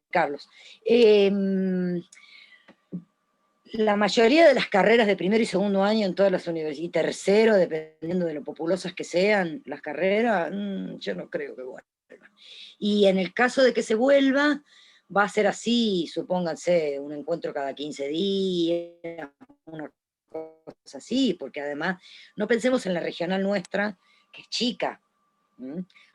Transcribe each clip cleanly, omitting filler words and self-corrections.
Carlos. La mayoría de las carreras de primer y segundo año en todas las universidades, y tercero, dependiendo de lo populosas que sean las carreras, yo no creo que vuelva. Y en el caso de que se vuelva, va a ser así, supónganse, un encuentro cada 15 días, una cosa así, porque además, no pensemos en la regional nuestra, que es chica.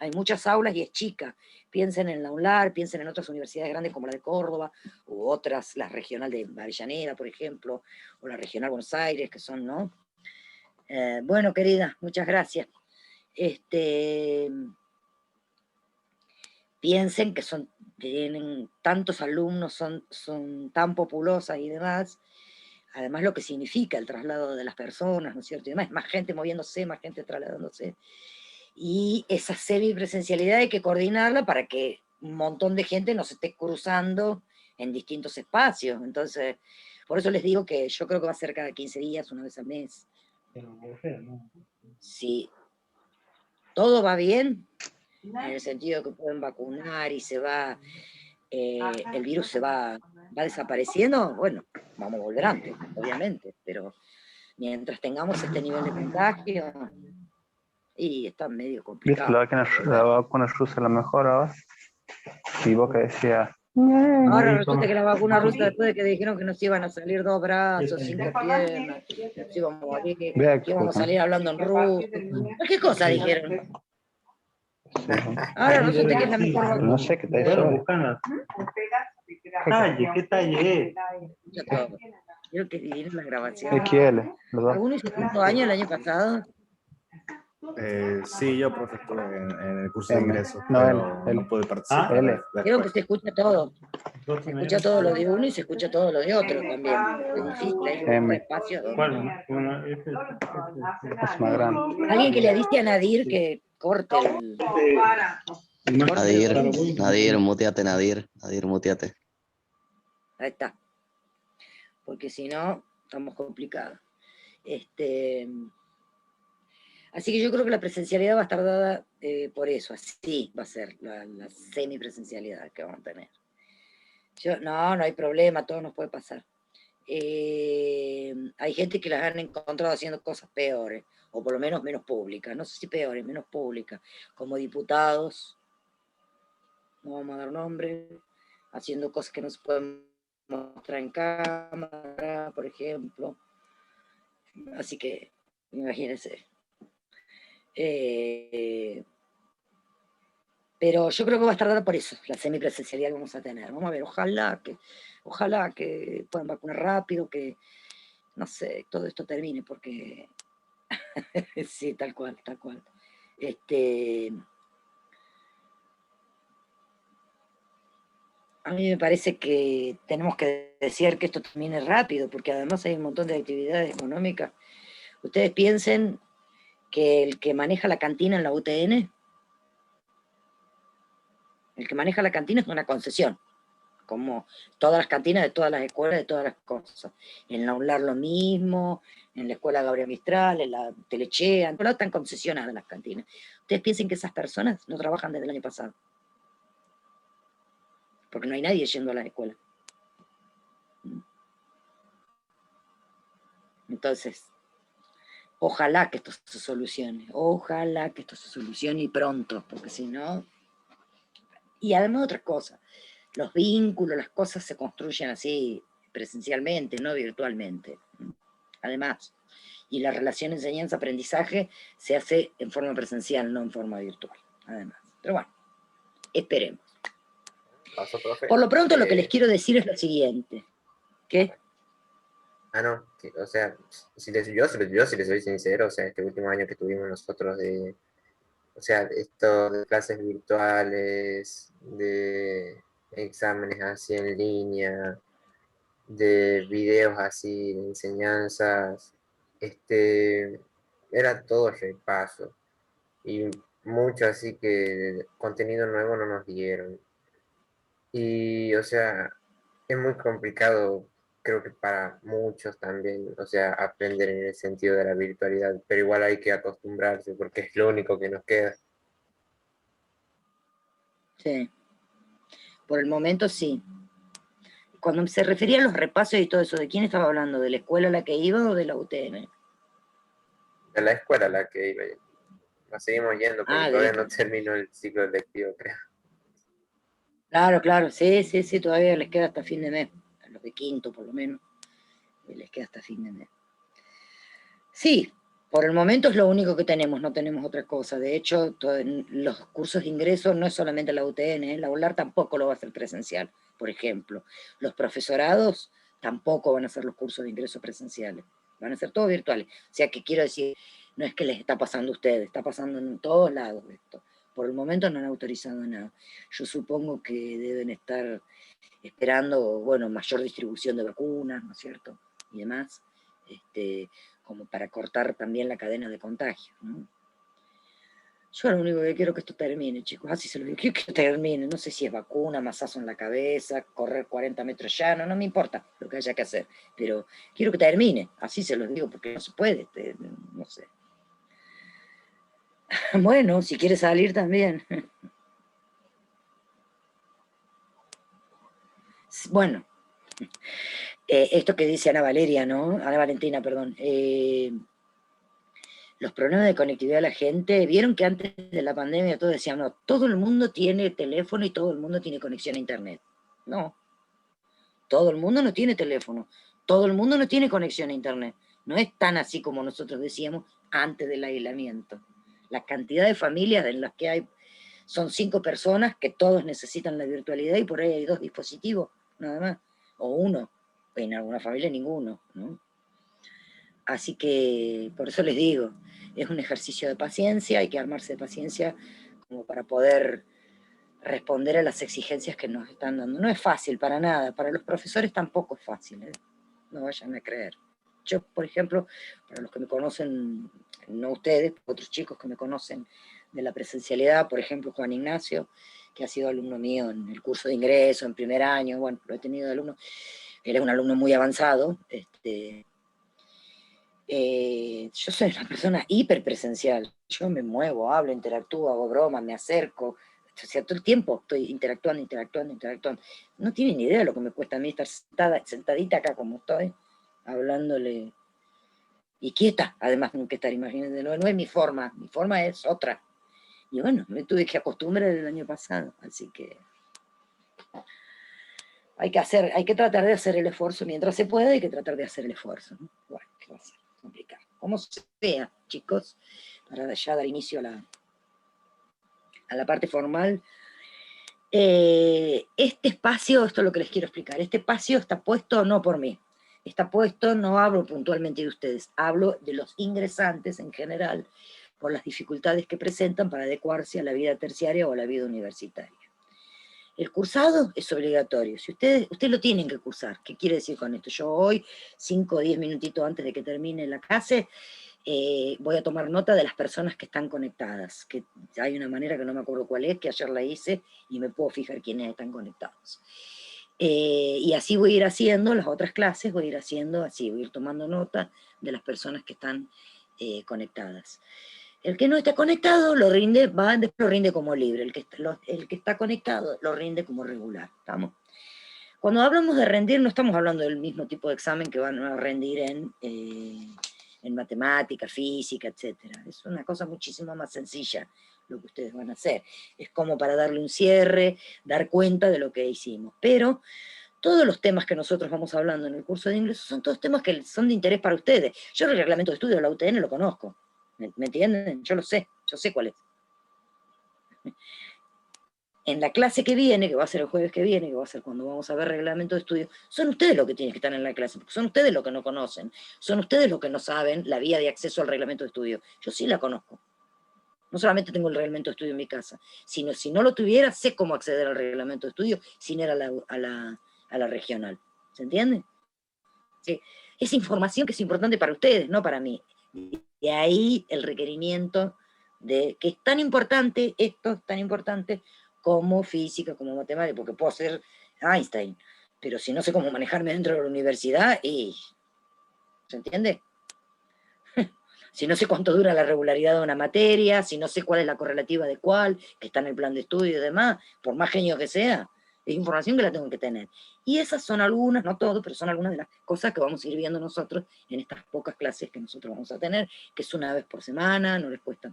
Hay muchas aulas y es chica. Piensen en la UNLAR, piensen en otras universidades grandes como la de Córdoba, u otras, la regional de Avellaneda, por ejemplo, o la regional Buenos Aires, que son, ¿no? Bueno, querida, muchas gracias. Piensen que tienen tantos alumnos, son tan populosas y demás, además lo que significa el traslado de las personas, ¿no es cierto? Y demás, más gente moviéndose, más gente trasladándose. Y esa semipresencialidad hay que coordinarla para que un montón de gente no se esté cruzando en distintos espacios. Entonces, por eso les digo que yo creo que va a ser cada 15 días, una vez al mes. Si todo va bien, en el sentido que pueden vacunar y el virus se va desapareciendo, bueno, vamos a volver antes, obviamente, pero mientras tengamos este nivel de contagio, y está medio complicado. ¿Viste la vacuna rusa es la mejor ahora? Y vos que decías... Ahora resulta que la vacuna rusa, después de que dijeron que nos iban a salir 2 brazos, 5 piernas, nos íbamos a morir, que íbamos a salir hablando en ruso. ¿Qué cosa dijeron? Ahora resulta que es la mejor vacuna. No sé qué te dice. ¿Qué talle es? Quiero que vivieran la grabación. XL, ¿Alguno hizo 5 años el año pasado? Sí, yo, profe, estuve en el curso de ingreso, no, pero no pude participar. Creo que se escucha todo. Se escucha todo lo de uno y se escucha todo lo de otro también. Es difícil, hay un espacio donde... Es más grande. Alguien que le dice a Nadir que corte el... Nadir, muteate, Nadir, muteate. Ahí está. Porque si no, estamos complicados. Así que yo creo que la presencialidad va a estar dada por eso. Así va a ser la semipresencialidad que vamos a tener. No hay problema, todo nos puede pasar. Hay gente que las han encontrado haciendo cosas peores, o por lo menos menos públicas, no sé si peores, menos públicas, como diputados, no vamos a dar nombres, haciendo cosas que no se pueden mostrar en cámara, por ejemplo. Así que, imagínense. Pero yo creo que va a estar dada por eso, la semipresencialidad que vamos a tener. Vamos a ver, ojalá que puedan vacunar rápido, que, no sé, todo esto termine, porque sí, tal cual. A mí me parece que tenemos que desear que esto termine rápido, porque además hay un montón de actividades económicas. Ustedes piensen que el que maneja la cantina en la UTN, el que maneja la cantina es una concesión, como todas las cantinas de todas las escuelas, de todas las cosas. En la UNLAR lo mismo, en la escuela Gabriel Mistral, en la Telechea, en todos lados están concesionadas las cantinas. Ustedes piensen que esas personas no trabajan desde el año pasado, porque no hay nadie yendo a las escuelas. Entonces, ojalá que esto se solucione, y pronto, porque si no... Y además otras cosas, los vínculos, las cosas se construyen así, presencialmente, no virtualmente. Además, y la relación enseñanza-aprendizaje se hace en forma presencial, no en forma virtual, además. Pero bueno, esperemos. Por lo pronto lo que les quiero decir es lo siguiente. ¿Qué? No, o sea, si les soy sincero, o sea, este último año que tuvimos nosotros o sea, esto de clases virtuales, de exámenes así en línea, de videos así, de enseñanzas, era todo repaso. Y mucho así que contenido nuevo no nos dieron. Y, o sea, es muy complicado, creo que para muchos también, o sea, aprender en el sentido de la virtualidad, pero igual hay que acostumbrarse porque es lo único que nos queda. Sí. Por el momento sí. Cuando se refería a los repasos y todo eso, ¿de quién estaba hablando? ¿De la escuela a la que iba o de la UTN? De la escuela a la que iba. Nos seguimos yendo porque todavía no terminó el ciclo lectivo, creo. Claro, claro, sí, sí, sí, todavía les queda hasta fin de mes. A los de quinto, por lo menos, les queda hasta fin de mes. Sí, por el momento es lo único que tenemos, no tenemos otra cosa. De hecho, los cursos de ingreso no es solamente la UTN, la ULAR tampoco lo va a hacer presencial, por ejemplo. Los profesorados tampoco van a hacer los cursos de ingreso presenciales, van a ser todos virtuales. O sea, que quiero decir, no es que les está pasando a ustedes, está pasando en todos lados esto. Por el momento no han autorizado nada. Yo supongo que deben estar esperando, bueno, mayor distribución de vacunas, ¿no es cierto? Y demás, como para cortar también la cadena de contagio, ¿no? Yo lo único que quiero es que esto termine, chicos, así se lo digo, quiero que termine, no sé si es vacuna, masazo en la cabeza, correr 40 metros llano, no me importa lo que haya que hacer, pero quiero que termine, así se lo digo, porque no se puede, no sé. Bueno, si quiere salir también. Bueno, esto que dice Ana Valeria, ¿no? Ana Valentina, perdón. Los problemas de conectividad de la gente, vieron que antes de la pandemia todos decían, no, todo el mundo tiene teléfono y todo el mundo tiene conexión a internet. No, todo el mundo no tiene teléfono, todo el mundo no tiene conexión a internet. No es tan así como nosotros decíamos antes del aislamiento. La cantidad de familias en las que hay son 5 personas que todos necesitan la virtualidad y por ahí hay 2 dispositivos, nada más, o 1, en alguna familia ninguno, ¿no? Así que, por eso les digo, es un ejercicio de paciencia, hay que armarse de paciencia como para poder responder a las exigencias que nos están dando. No es fácil para nada, para los profesores tampoco es fácil, ¿eh? No vayan a creer. Yo, por ejemplo, para los que me conocen, no ustedes, otros chicos que me conocen de la presencialidad, por ejemplo, Juan Ignacio, que ha sido alumno mío en el curso de ingreso, en primer año, bueno, lo he tenido de alumno, él es un alumno muy avanzado, yo soy una persona hiperpresencial, yo me muevo, hablo, interactúo, hago bromas, me acerco, o sea, todo el tiempo estoy interactuando. No tienen ni idea de lo que me cuesta a mí estar sentadita acá como estoy, hablándole, y quieta, además nunca estar, imagínense, no es mi forma es otra. Y bueno, me tuve que acostumbrar el año pasado, así que hay que tratar de hacer el esfuerzo mientras se pueda, hay que tratar de hacer el esfuerzo, ¿no? Bueno, ¿qué va a ser? Complicado. Como sea, chicos, para ya dar inicio a la parte formal. Este espacio, esto es lo que les quiero explicar, este espacio está puesto no por mí, está puesto, no hablo puntualmente de ustedes, hablo de los ingresantes en general, por las dificultades que presentan para adecuarse a la vida terciaria o a la vida universitaria. El cursado es obligatorio, si ustedes lo tienen que cursar. ¿Qué quiere decir con esto? Yo hoy, 5 o 10 minutitos antes de que termine la clase, voy a tomar nota de las personas que están conectadas, que hay una manera que no me acuerdo cuál es, que ayer la hice y me puedo fijar quiénes están conectados. Y así voy a ir haciendo las otras clases, voy a ir tomando nota de las personas que están conectadas. El que no está conectado después lo rinde como libre, el que está conectado lo rinde como regular, ¿estamos? Cuando hablamos de rendir no estamos hablando del mismo tipo de examen que van a rendir en matemática, física, etc. Es una cosa muchísimo más sencilla lo que ustedes van a hacer. Es como para darle un cierre, dar cuenta de lo que hicimos. Pero todos los temas que nosotros vamos hablando en el curso de ingreso son todos temas que son de interés para ustedes. Yo el reglamento de estudio de la UTN lo conozco. ¿Me entienden? Yo sé cuál es. En la clase que viene, que va a ser el jueves que viene, que va a ser cuando vamos a ver reglamento de estudio, son ustedes los que tienen que estar en la clase, porque son ustedes los que no conocen, son ustedes los que no saben la vía de acceso al reglamento de estudio. Yo sí la conozco. No solamente tengo el reglamento de estudio en mi casa, sino si no lo tuviera, sé cómo acceder al reglamento de estudio sin ir a la regional. ¿Se entiende? Sí. Es información que es importante para ustedes, no para mí. De ahí el requerimiento de que es tan importante, esto es tan importante como física, como matemática, porque puedo ser Einstein, pero si no sé cómo manejarme dentro de la universidad, ¿se entiende? Si no sé cuánto dura la regularidad de una materia, si no sé cuál es la correlativa de cuál, que está en el plan de estudio y demás, por más genio que sea, es información que la tengo que tener. Y esas son algunas, no todo, pero son algunas de las cosas que vamos a ir viendo nosotros en estas pocas clases que nosotros vamos a tener, que es una vez por semana, no les cuesta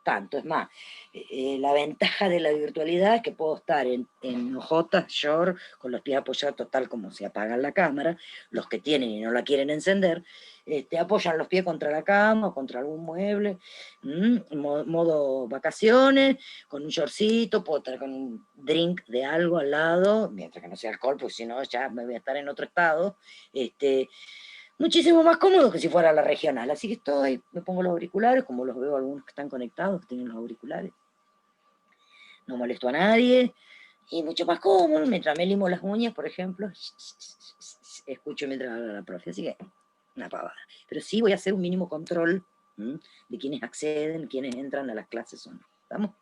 tanto. Es más, la ventaja de la virtualidad es que puedo estar en OJ, short, con los pies apoyados, total como se apaga la cámara, los que tienen y no la quieren encender, apoyan los pies contra la cama o contra algún mueble, modo vacaciones, con un shortcito, puedo estar con un drink de algo al lado, mientras que no sea alcohol, porque si no ya me voy a estar en otro estado, muchísimo más cómodo que si fuera la regional. Así que estoy, me pongo los auriculares, como los veo algunos que están conectados, que tienen los auriculares. No molesto a nadie, y mucho más cómodo, mientras me limo las uñas, por ejemplo, escucho mientras habla la profe, así que una pavada. Pero sí voy a hacer un mínimo control de quienes acceden, quienes entran a las clases o no. ¿Estamos?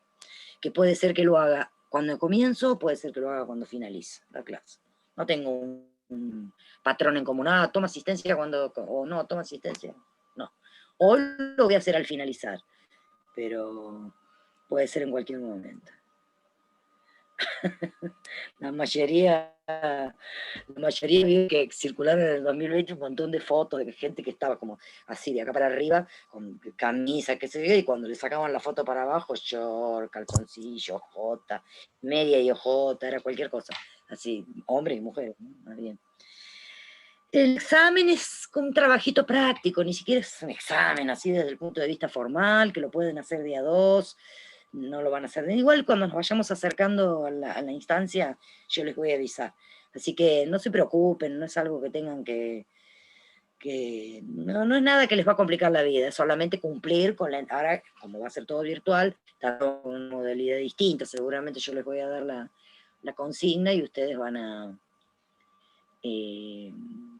Que puede ser que lo haga cuando comienzo, puede ser que lo haga cuando finalice la clase. No tengo un patrón en común, toma asistencia cuando, o no, toma asistencia, no. Hoy lo voy a hacer al finalizar, pero puede ser en cualquier momento. La mayoría vi que circularon en el 2020 un montón de fotos de gente que estaba como así de acá para arriba, con camisa, qué sé yo, y cuando le sacaban la foto para abajo, short, calzoncillo, jota, media y ojota, era cualquier cosa, así, hombres y mujeres, ¿no? Más bien. El examen es un trabajito práctico, ni siquiera es un examen así desde el punto de vista formal, que lo pueden hacer día 2, no lo van a hacer. Igual cuando nos vayamos acercando a la instancia, yo les voy a avisar. Así que no se preocupen, no es algo que tengan que no es nada que les va a complicar la vida, es solamente cumplir con ahora, como va a ser todo virtual, está con una modalidad distinta, seguramente yo les voy a dar la consigna y ustedes van a... y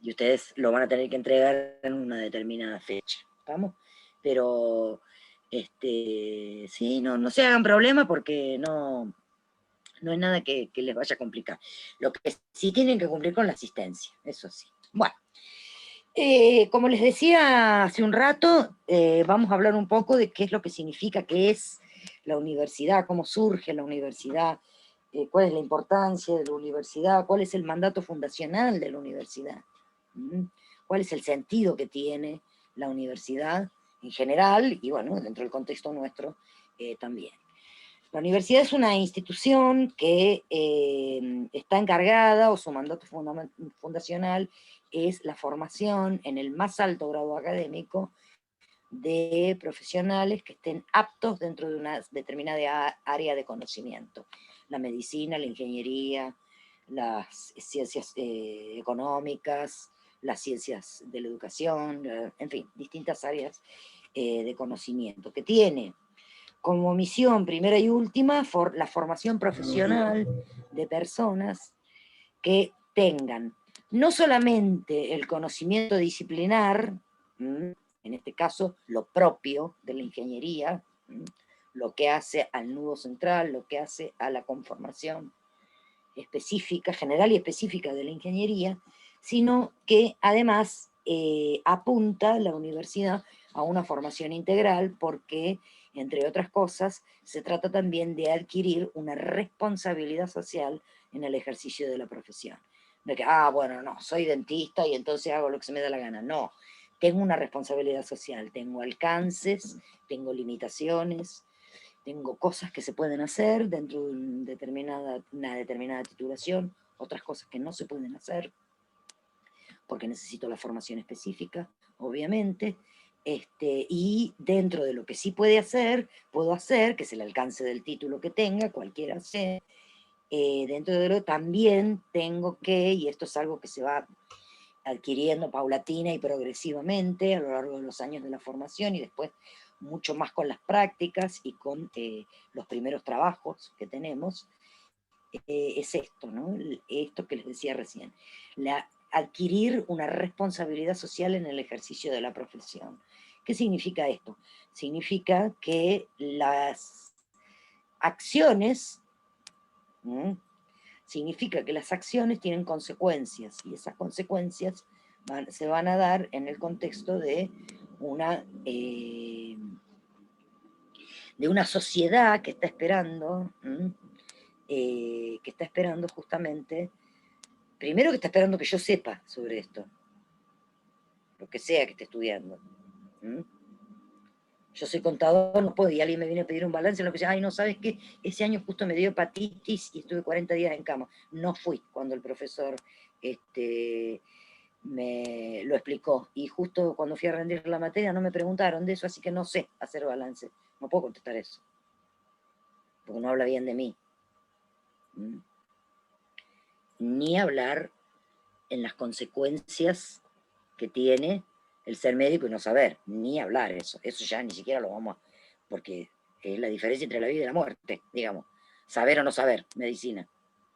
ustedes lo van a tener que entregar en una determinada fecha, ¿estamos? Pero, sí, no se hagan problema porque no es nada que les vaya a complicar. Lo que sí tienen que cumplir con la asistencia, eso sí. Bueno, como les decía hace un rato, vamos a hablar un poco de qué es lo que significa, qué es la universidad, cómo surge la universidad, cuál es la importancia de la universidad, cuál es el mandato fundacional de la universidad, cuál es el sentido que tiene la universidad en general, y bueno, dentro del contexto nuestro también. La universidad es una institución que está encargada, o su mandato fundacional es la formación en el más alto grado académico de profesionales que estén aptos dentro de una determinada área de conocimiento. La medicina, la ingeniería, las ciencias económicas, las ciencias de la educación, en fin, distintas áreas de conocimiento, que tiene como misión primera y última la formación profesional de personas que tengan no solamente el conocimiento disciplinar, en este caso lo propio de la ingeniería, lo que hace al nudo central, lo que hace a la conformación específica, general y específica de la ingeniería, sino que además apunta la universidad a una formación integral porque, entre otras cosas, se trata también de adquirir una responsabilidad social en el ejercicio de la profesión. De que, bueno, no, soy dentista y entonces hago lo que se me da la gana. No, tengo una responsabilidad social, tengo alcances, tengo limitaciones, tengo cosas que se pueden hacer dentro de una determinada titulación, otras cosas que no se pueden hacer, porque necesito la formación específica, obviamente, y dentro de lo que sí puedo hacer, que es el alcance del título que tenga, cualquiera sea, dentro de lo también tengo que, y esto es algo que se va adquiriendo paulatina y progresivamente a lo largo de los años de la formación y después mucho más con las prácticas y con los primeros trabajos que tenemos, es esto, ¿no? Esto que les decía recién, adquirir una responsabilidad social en el ejercicio de la profesión. ¿Qué significa esto? Significa que las acciones, significa que las acciones tienen consecuencias, y esas consecuencias se van a dar en el contexto de una sociedad que está esperando que está esperando justamente, primero que está esperando que yo sepa sobre esto, lo que sea que esté estudiando. ¿Mm? Yo soy contador, no puedo, y alguien me viene a pedir un balance, en lo que dice, ay, no, ¿sabes qué? Ese año justo me dio hepatitis y estuve 40 días en cama. No fui cuando el profesor me lo explicó, y justo cuando fui a rendir la materia no me preguntaron de eso, así que no sé hacer balance. No puedo contestar eso, porque no habla bien de mí. ¿Mm? Ni hablar en las consecuencias que tiene el ser médico y no saber, ni hablar eso ya ni siquiera lo vamos a, porque es la diferencia entre la vida y la muerte, digamos, saber o no saber, medicina,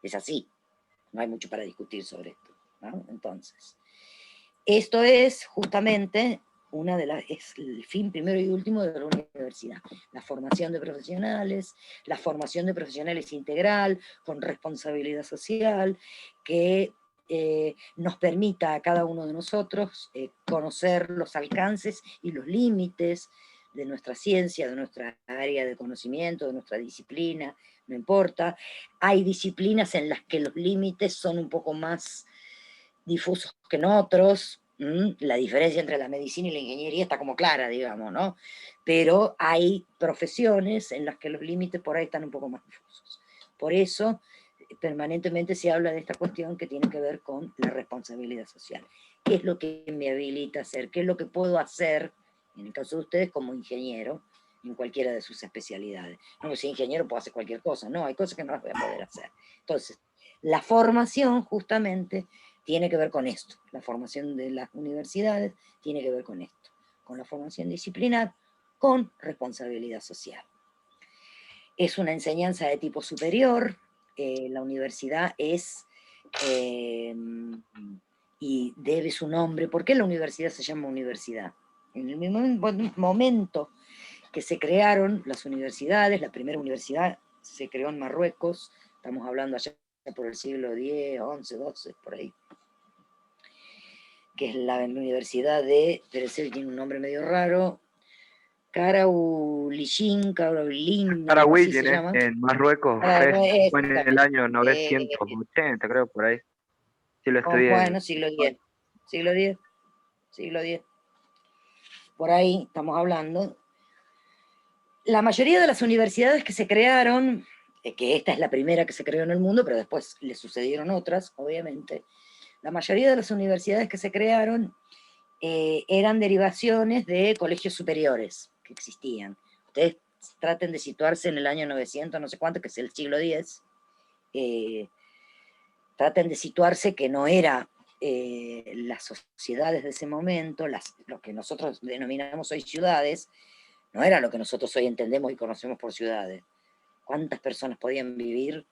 es así, no hay mucho para discutir sobre esto, ¿no? Entonces, esto es justamente es el fin primero y último de la universidad, la formación de profesionales, la formación de profesionales integral, con responsabilidad social, que nos permita a cada uno de nosotros conocer los alcances y los límites de nuestra ciencia, de nuestra área de conocimiento, de nuestra disciplina, no importa. Hay disciplinas en las que los límites son un poco más difusos que en otros. La diferencia entre la medicina y la ingeniería está como clara, digamos, ¿no? Pero hay profesiones en las que los límites por ahí están un poco más difusos. Por eso permanentemente se habla de esta cuestión que tiene que ver con la responsabilidad social. ¿Qué es lo que me habilita a hacer? ¿Qué es lo que puedo hacer, en el caso de ustedes, como ingeniero, en cualquiera de sus especialidades? No, que si ingeniero puedo hacer cualquier cosa, no, hay cosas que no las voy a poder hacer. Entonces, la formación justamente tiene que ver con esto. La formación de las universidades tiene que ver con esto, con la formación disciplinar, con responsabilidad social. Es una enseñanza de tipo superior. La universidad es, y debe su nombre. ¿Por qué la universidad se llama universidad? En el mismo momento que se crearon las universidades, la primera universidad se creó en Marruecos, estamos hablando allá por el siglo X, XI, XII, por ahí, que es la universidad de, pero ese tiene un nombre medio raro, Karawlin, en Marruecos, fue en el año 980, creo, por ahí. Sí lo estudié. Bueno, siglo X. Por ahí estamos hablando. La mayoría de las universidades que se crearon, que esta es la primera que se creó en el mundo, pero después le sucedieron otras, obviamente, la mayoría de las universidades que se crearon eran derivaciones de colegios superiores que existían. Ustedes traten de situarse en el año 900, no sé cuánto, que es el siglo X, traten de situarse que no era las sociedades de ese momento, lo que nosotros denominamos hoy ciudades, no era lo que nosotros hoy entendemos y conocemos por ciudades. ¿Cuántas personas podían vivir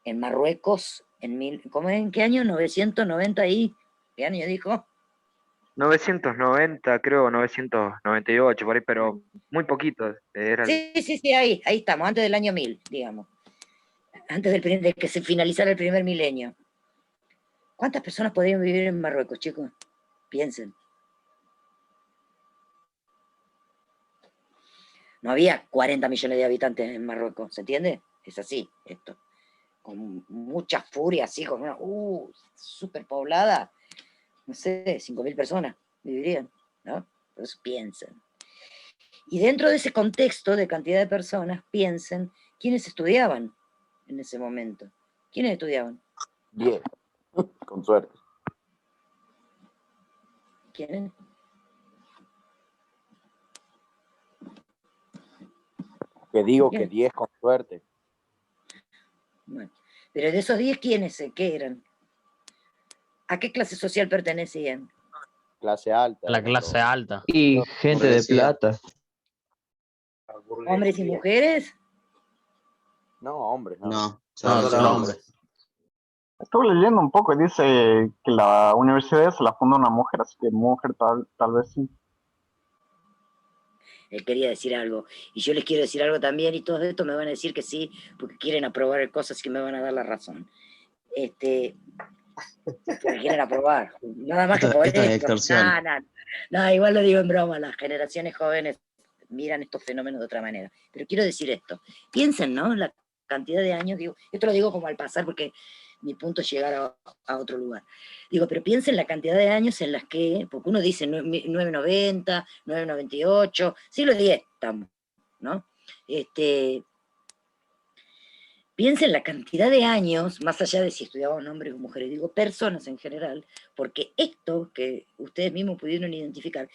en Marruecos en qué año? 990 y... ¿Qué año dijo? 990, creo, 998, por ahí, pero muy poquitos. Sí, ahí estamos, antes del año 1000, digamos. Antes de que se finalizara el primer milenio. ¿Cuántas personas podrían vivir en Marruecos, chicos? Piensen. No había 40 millones de habitantes en Marruecos, ¿se entiende? Es así, esto. Con mucha furia, así, con una superpoblada. No sé, 5.000 personas vivirían, ¿no? Entonces piensen. Y dentro de ese contexto de cantidad de personas, piensen quiénes estudiaban en ese momento. ¿Quiénes estudiaban? 10, con suerte. ¿Quiénes? Que digo que 10 con suerte. Bueno, pero de esos 10, ¿quiénes? ¿Qué eran? ¿A qué clase social pertenecían? Clase alta. La clase alta. Y gente de plata. ¿Hombres y mujeres? No, hombres. No, solo hombres. Estuve leyendo un poco y dice que la universidad se la fundó una mujer, así que mujer tal vez sí. Él quería decir algo, y yo les quiero decir algo también, y todos estos me van a decir que sí, porque quieren aprobar cosas que me van a dar la razón. Porque quieren aprobar, nada más que por esto. No, igual lo digo en broma, las generaciones jóvenes miran estos fenómenos de otra manera. Pero quiero decir esto, piensen, ¿no? La cantidad de años, digo, esto lo digo como al pasar porque mi punto es llegar a otro lugar. Digo, pero piensen la cantidad de años en las que, porque uno dice 990, 998, siglo X estamos, ¿no? Piensen la cantidad de años, más allá de si estudiaban hombres o mujeres, digo personas en general, porque esto que ustedes mismos pudieron identificar,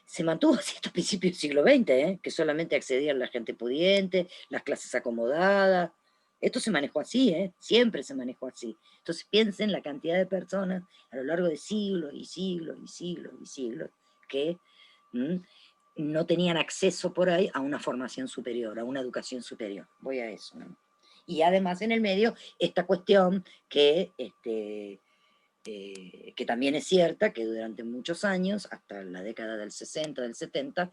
se mantuvo así hasta principios del siglo XX, que solamente accedían la gente pudiente, las clases acomodadas. Esto se manejó así, siempre se manejó así. Entonces piensen la cantidad de personas a lo largo de siglos y siglos y siglos y siglos que no tenían acceso por ahí a una formación superior, a una educación superior. Voy a eso, ¿no? Y además en el medio esta cuestión que también es cierta, que durante muchos años, hasta la década del 60, del 70,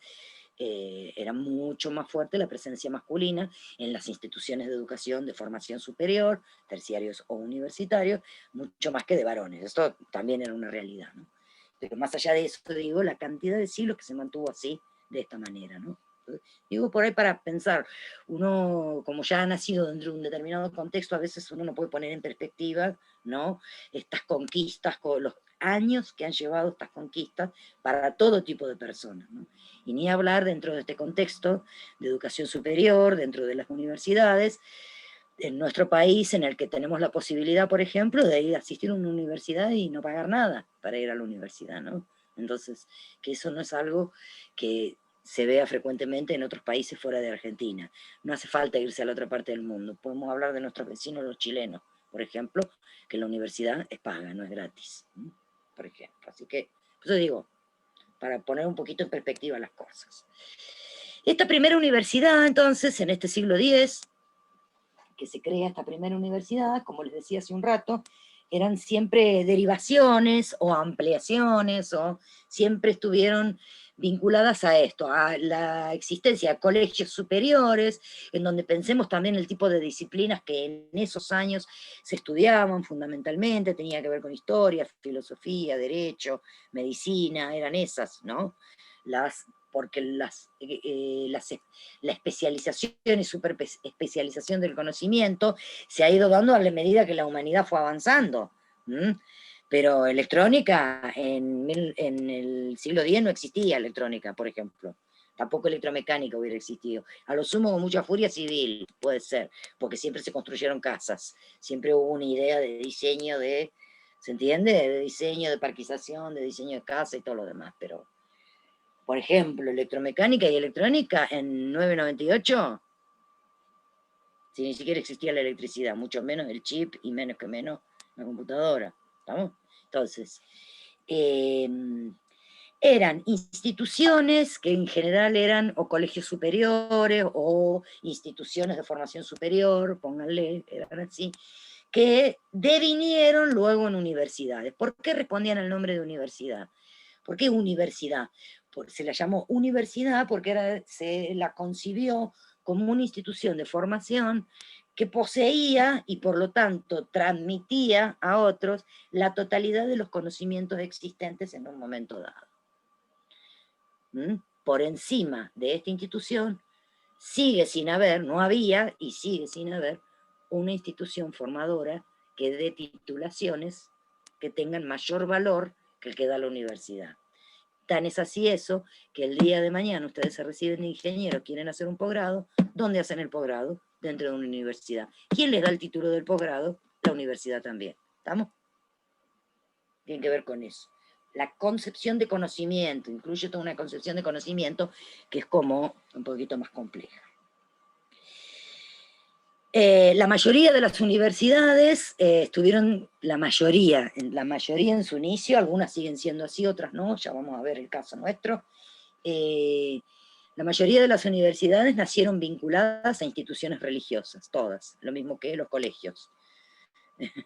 era mucho más fuerte la presencia masculina en las instituciones de educación de formación superior, terciarios o universitarios, mucho más que de varones. Esto también era una realidad, ¿no? Pero más allá de eso, digo, la cantidad de siglos que se mantuvo así, de esta manera, ¿no? Digo por ahí para pensar, uno como ya ha nacido dentro de un determinado contexto, a veces uno no puede poner en perspectiva, ¿no? Estas conquistas, con los años que han llevado estas conquistas para todo tipo de personas, ¿no? Y ni hablar dentro de este contexto de educación superior, dentro de las universidades, en nuestro país en el que tenemos la posibilidad, por ejemplo, de ir a asistir a una universidad y no pagar nada para ir a la universidad, ¿no? Entonces, que eso no es algo que se vea frecuentemente en otros países fuera de Argentina. No hace falta irse a la otra parte del mundo. Podemos hablar de nuestros vecinos, los chilenos, por ejemplo, que la universidad es paga, no es gratis, ¿no? Por ejemplo. Así que, eso digo, para poner un poquito en perspectiva las cosas. Esta primera universidad, entonces, en este siglo X, que se crea esta primera universidad, como les decía hace un rato, eran siempre derivaciones o ampliaciones, o siempre estuvieron vinculadas a esto, a la existencia de colegios superiores, en donde pensemos también el tipo de disciplinas que en esos años se estudiaban fundamentalmente, tenía que ver con historia, filosofía, derecho, medicina, eran esas, ¿no? Porque la especialización y superespecialización del conocimiento se ha ido dando a la medida que la humanidad fue avanzando. Pero electrónica, en el siglo X no existía electrónica, por ejemplo. Tampoco electromecánica hubiera existido. A lo sumo con mucha furia civil, puede ser, porque siempre se construyeron casas. Siempre hubo una idea de diseño ¿se entiende? De diseño, de parquización, de diseño de casa y todo lo demás, pero... Por ejemplo, electromecánica y electrónica en 998, si ni siquiera existía la electricidad, mucho menos el chip y menos que menos la computadora. ¿Estamos? Entonces, eran instituciones que en general eran o colegios superiores o instituciones de formación superior, pónganle, eran así, que devinieron luego en universidades. ¿Por qué respondían al nombre de universidad? ¿Por qué universidad? Se la llamó universidad porque se la concibió como una institución de formación que poseía y por lo tanto transmitía a otros la totalidad de los conocimientos existentes en un momento dado. Por encima de esta institución sigue sin haber, no había y sigue sin haber una institución formadora que dé titulaciones que tengan mayor valor que el que da la universidad. Tan es así eso, que el día de mañana ustedes se reciben de ingenieros, quieren hacer un posgrado, ¿dónde hacen el posgrado? Dentro de una universidad. ¿Quién les da el título del posgrado? La universidad también. ¿Estamos? Tiene que ver con eso. La concepción de conocimiento, incluye toda una concepción de conocimiento que es como un poquito más compleja. La mayoría de las universidades estuvieron, la mayoría en su inicio, algunas siguen siendo así, otras no, ya vamos a ver el caso nuestro. La mayoría de las universidades nacieron vinculadas a instituciones religiosas, todas, lo mismo que los colegios.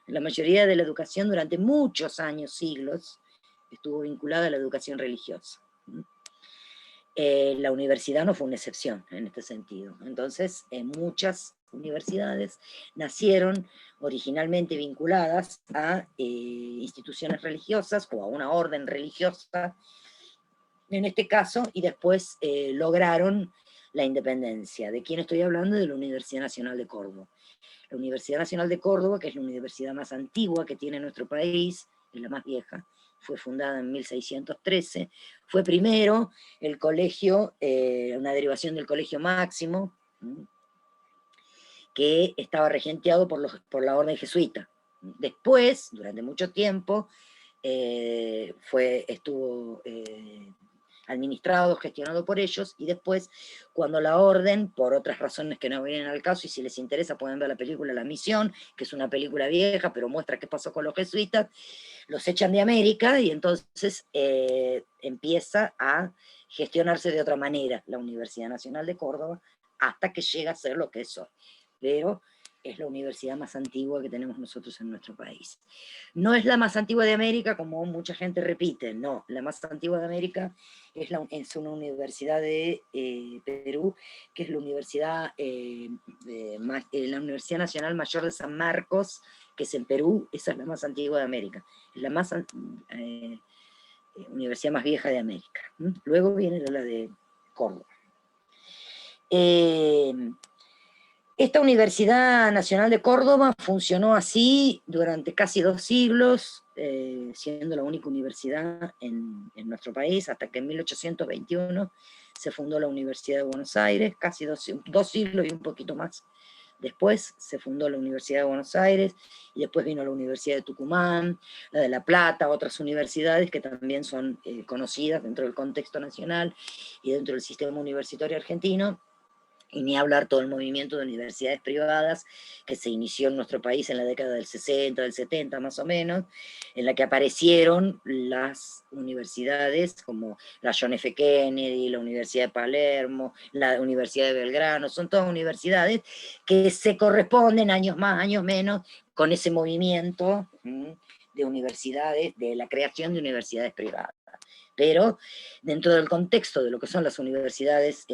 La mayoría de la educación durante muchos años, siglos, estuvo vinculada a la educación religiosa. La universidad no fue una excepción en este sentido. Entonces, muchas universidades nacieron originalmente vinculadas a instituciones religiosas o a una orden religiosa, en este caso, y después lograron la independencia. ¿De quién estoy hablando? De la Universidad Nacional de Córdoba. La Universidad Nacional de Córdoba, que es la universidad más antigua que tiene nuestro país, es la más vieja, fue fundada en 1613, fue primero el colegio, una derivación del Colegio Máximo, que estaba regenteado por la orden jesuita. Después, durante mucho tiempo, estuvo administrado, gestionado por ellos, y después, cuando la orden, por otras razones que no vienen al caso, y si les interesa pueden ver la película La Misión, que es una película vieja, pero muestra qué pasó con los jesuitas, los echan de América, y entonces empieza a gestionarse de otra manera la Universidad Nacional de Córdoba, hasta que llega a ser lo que es hoy. Pero es la universidad más antigua que tenemos nosotros en nuestro país. No es la más antigua de América, como mucha gente repite, no, la más antigua de América es una universidad de Perú, que es la Universidad Nacional Mayor de San Marcos, que es en Perú, esa es la más antigua de América, es la universidad más vieja de América. Luego viene la de Córdoba. Esta Universidad Nacional de Córdoba funcionó así durante casi 2 siglos, siendo la única universidad en nuestro país, hasta que en 1821 se fundó la Universidad de Buenos Aires, casi 2 siglos y un poquito más. Después se fundó la Universidad de Buenos Aires, y después vino la Universidad de Tucumán, la de La Plata, otras universidades que también son conocidas dentro del contexto nacional y dentro del sistema universitario argentino. Y ni hablar todo el movimiento de universidades privadas que se inició en nuestro país en la década del 60, del 70 más o menos, en la que aparecieron las universidades como la John F. Kennedy, la Universidad de Palermo, la Universidad de Belgrano, son todas universidades que se corresponden años más, años menos, con ese movimiento de universidades, de la creación de universidades privadas. Pero dentro del contexto de lo que son las universidades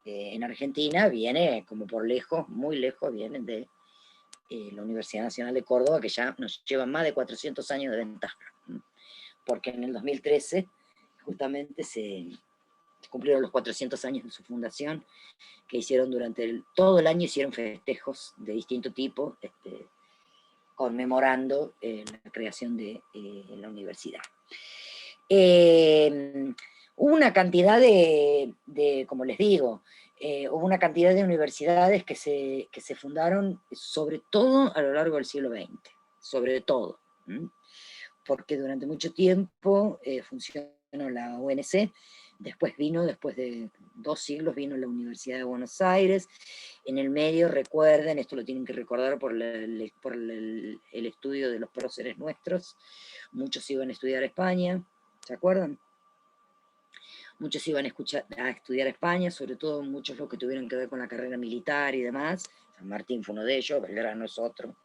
en Argentina, viene como por lejos, muy lejos, vienen de la Universidad Nacional de Córdoba, que ya nos llevan más de 400 años de ventaja, porque en el 2013 justamente se cumplieron los 400 años de su fundación, que hicieron durante todo el año, hicieron festejos de distinto tipo, conmemorando la creación de la universidad. Hubo una cantidad como les digo, hubo una cantidad de universidades que se fundaron, sobre todo a lo largo del siglo XX, sobre todo, porque durante mucho tiempo funcionó la UNC, después de 2 siglos vino la Universidad de Buenos Aires, en el medio, recuerden, esto lo tienen que recordar por el estudio de los próceres nuestros, muchos iban a estudiar a España, ¿se acuerdan? Muchos iban a estudiar a España, sobre todo muchos los que tuvieron que ver con la carrera militar y demás. San Martín fue uno de ellos, Belgrano es otro.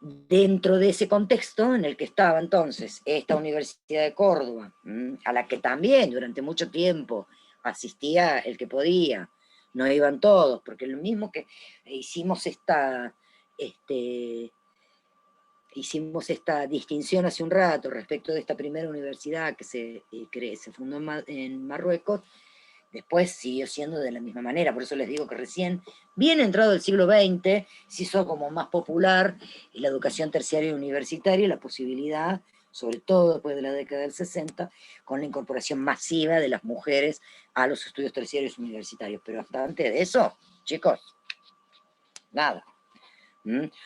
Dentro de ese contexto en el que estaba entonces esta Universidad de Córdoba, a la que también durante mucho tiempo asistía el que podía, no iban todos, porque lo mismo que hicimos esta distinción hace un rato respecto de esta primera universidad que se fundó en Marruecos, después siguió siendo de la misma manera. Por eso les digo que recién, bien entrado el siglo XX, se hizo como más popular la educación terciaria y universitaria y la posibilidad, sobre todo después de la década del 60, con la incorporación masiva de las mujeres a los estudios terciarios universitarios. Pero hasta antes de eso, chicos, nada.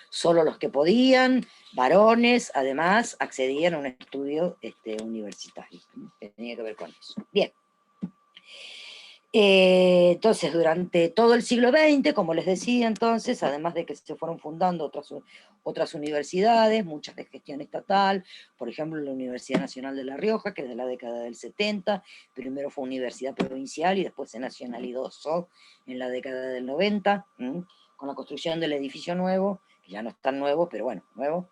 Solo los que podían, varones, además, accedían a un estudio universitario. Tenía que ver con eso. Bien. Entonces, durante todo el siglo XX, como les decía entonces, además de que se fueron fundando otras universidades, muchas de gestión estatal, por ejemplo, la Universidad Nacional de La Rioja, que es de la década del 70, primero fue universidad provincial y después se nacionalizó en la década del 90, con la construcción del edificio nuevo, que ya no es tan nuevo, pero bueno, nuevo,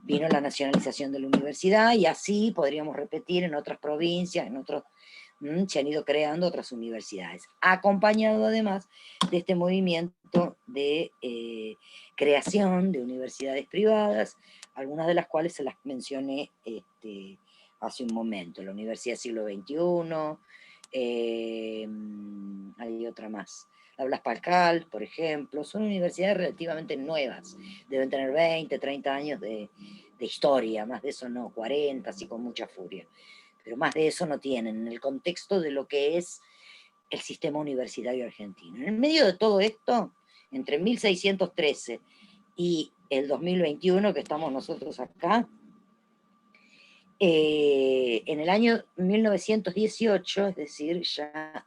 vino la nacionalización de la universidad, y así podríamos repetir en otras provincias, se han ido creando otras universidades, acompañado además de este movimiento de creación de universidades privadas, algunas de las cuales se las mencioné hace un momento. La Universidad Siglo XXI, hay otra más. La Blas Pascal, por ejemplo, son universidades relativamente nuevas, deben tener 20, 30 años de historia, más de eso no, 40, así con mucha furia, pero más de eso no tienen, en el contexto de lo que es el sistema universitario argentino. En el medio de todo esto, entre 1613 y el 2021, que estamos nosotros acá, en el año 1918, es decir, ya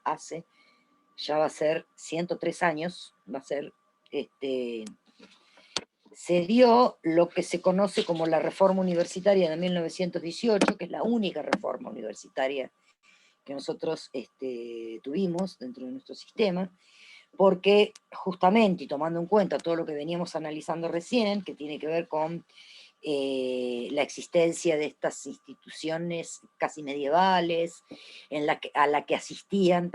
va a ser 103 años, se dio lo que se conoce como la reforma universitaria de 1918, que es la única reforma universitaria que nosotros tuvimos dentro de nuestro sistema, porque justamente, y tomando en cuenta todo lo que veníamos analizando recién, que tiene que ver con la existencia de estas instituciones casi medievales, a la que asistían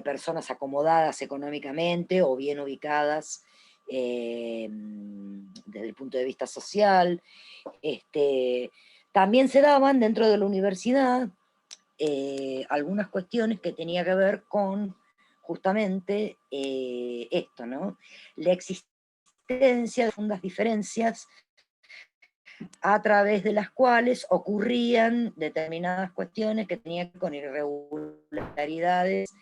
personas acomodadas económicamente o bien ubicadas desde el punto de vista social. También se daban dentro de la universidad algunas cuestiones que tenían que ver con justamente esto, ¿no? La existencia de fundas diferencias a través de las cuales ocurrían determinadas cuestiones que tenían que ver con irregularidades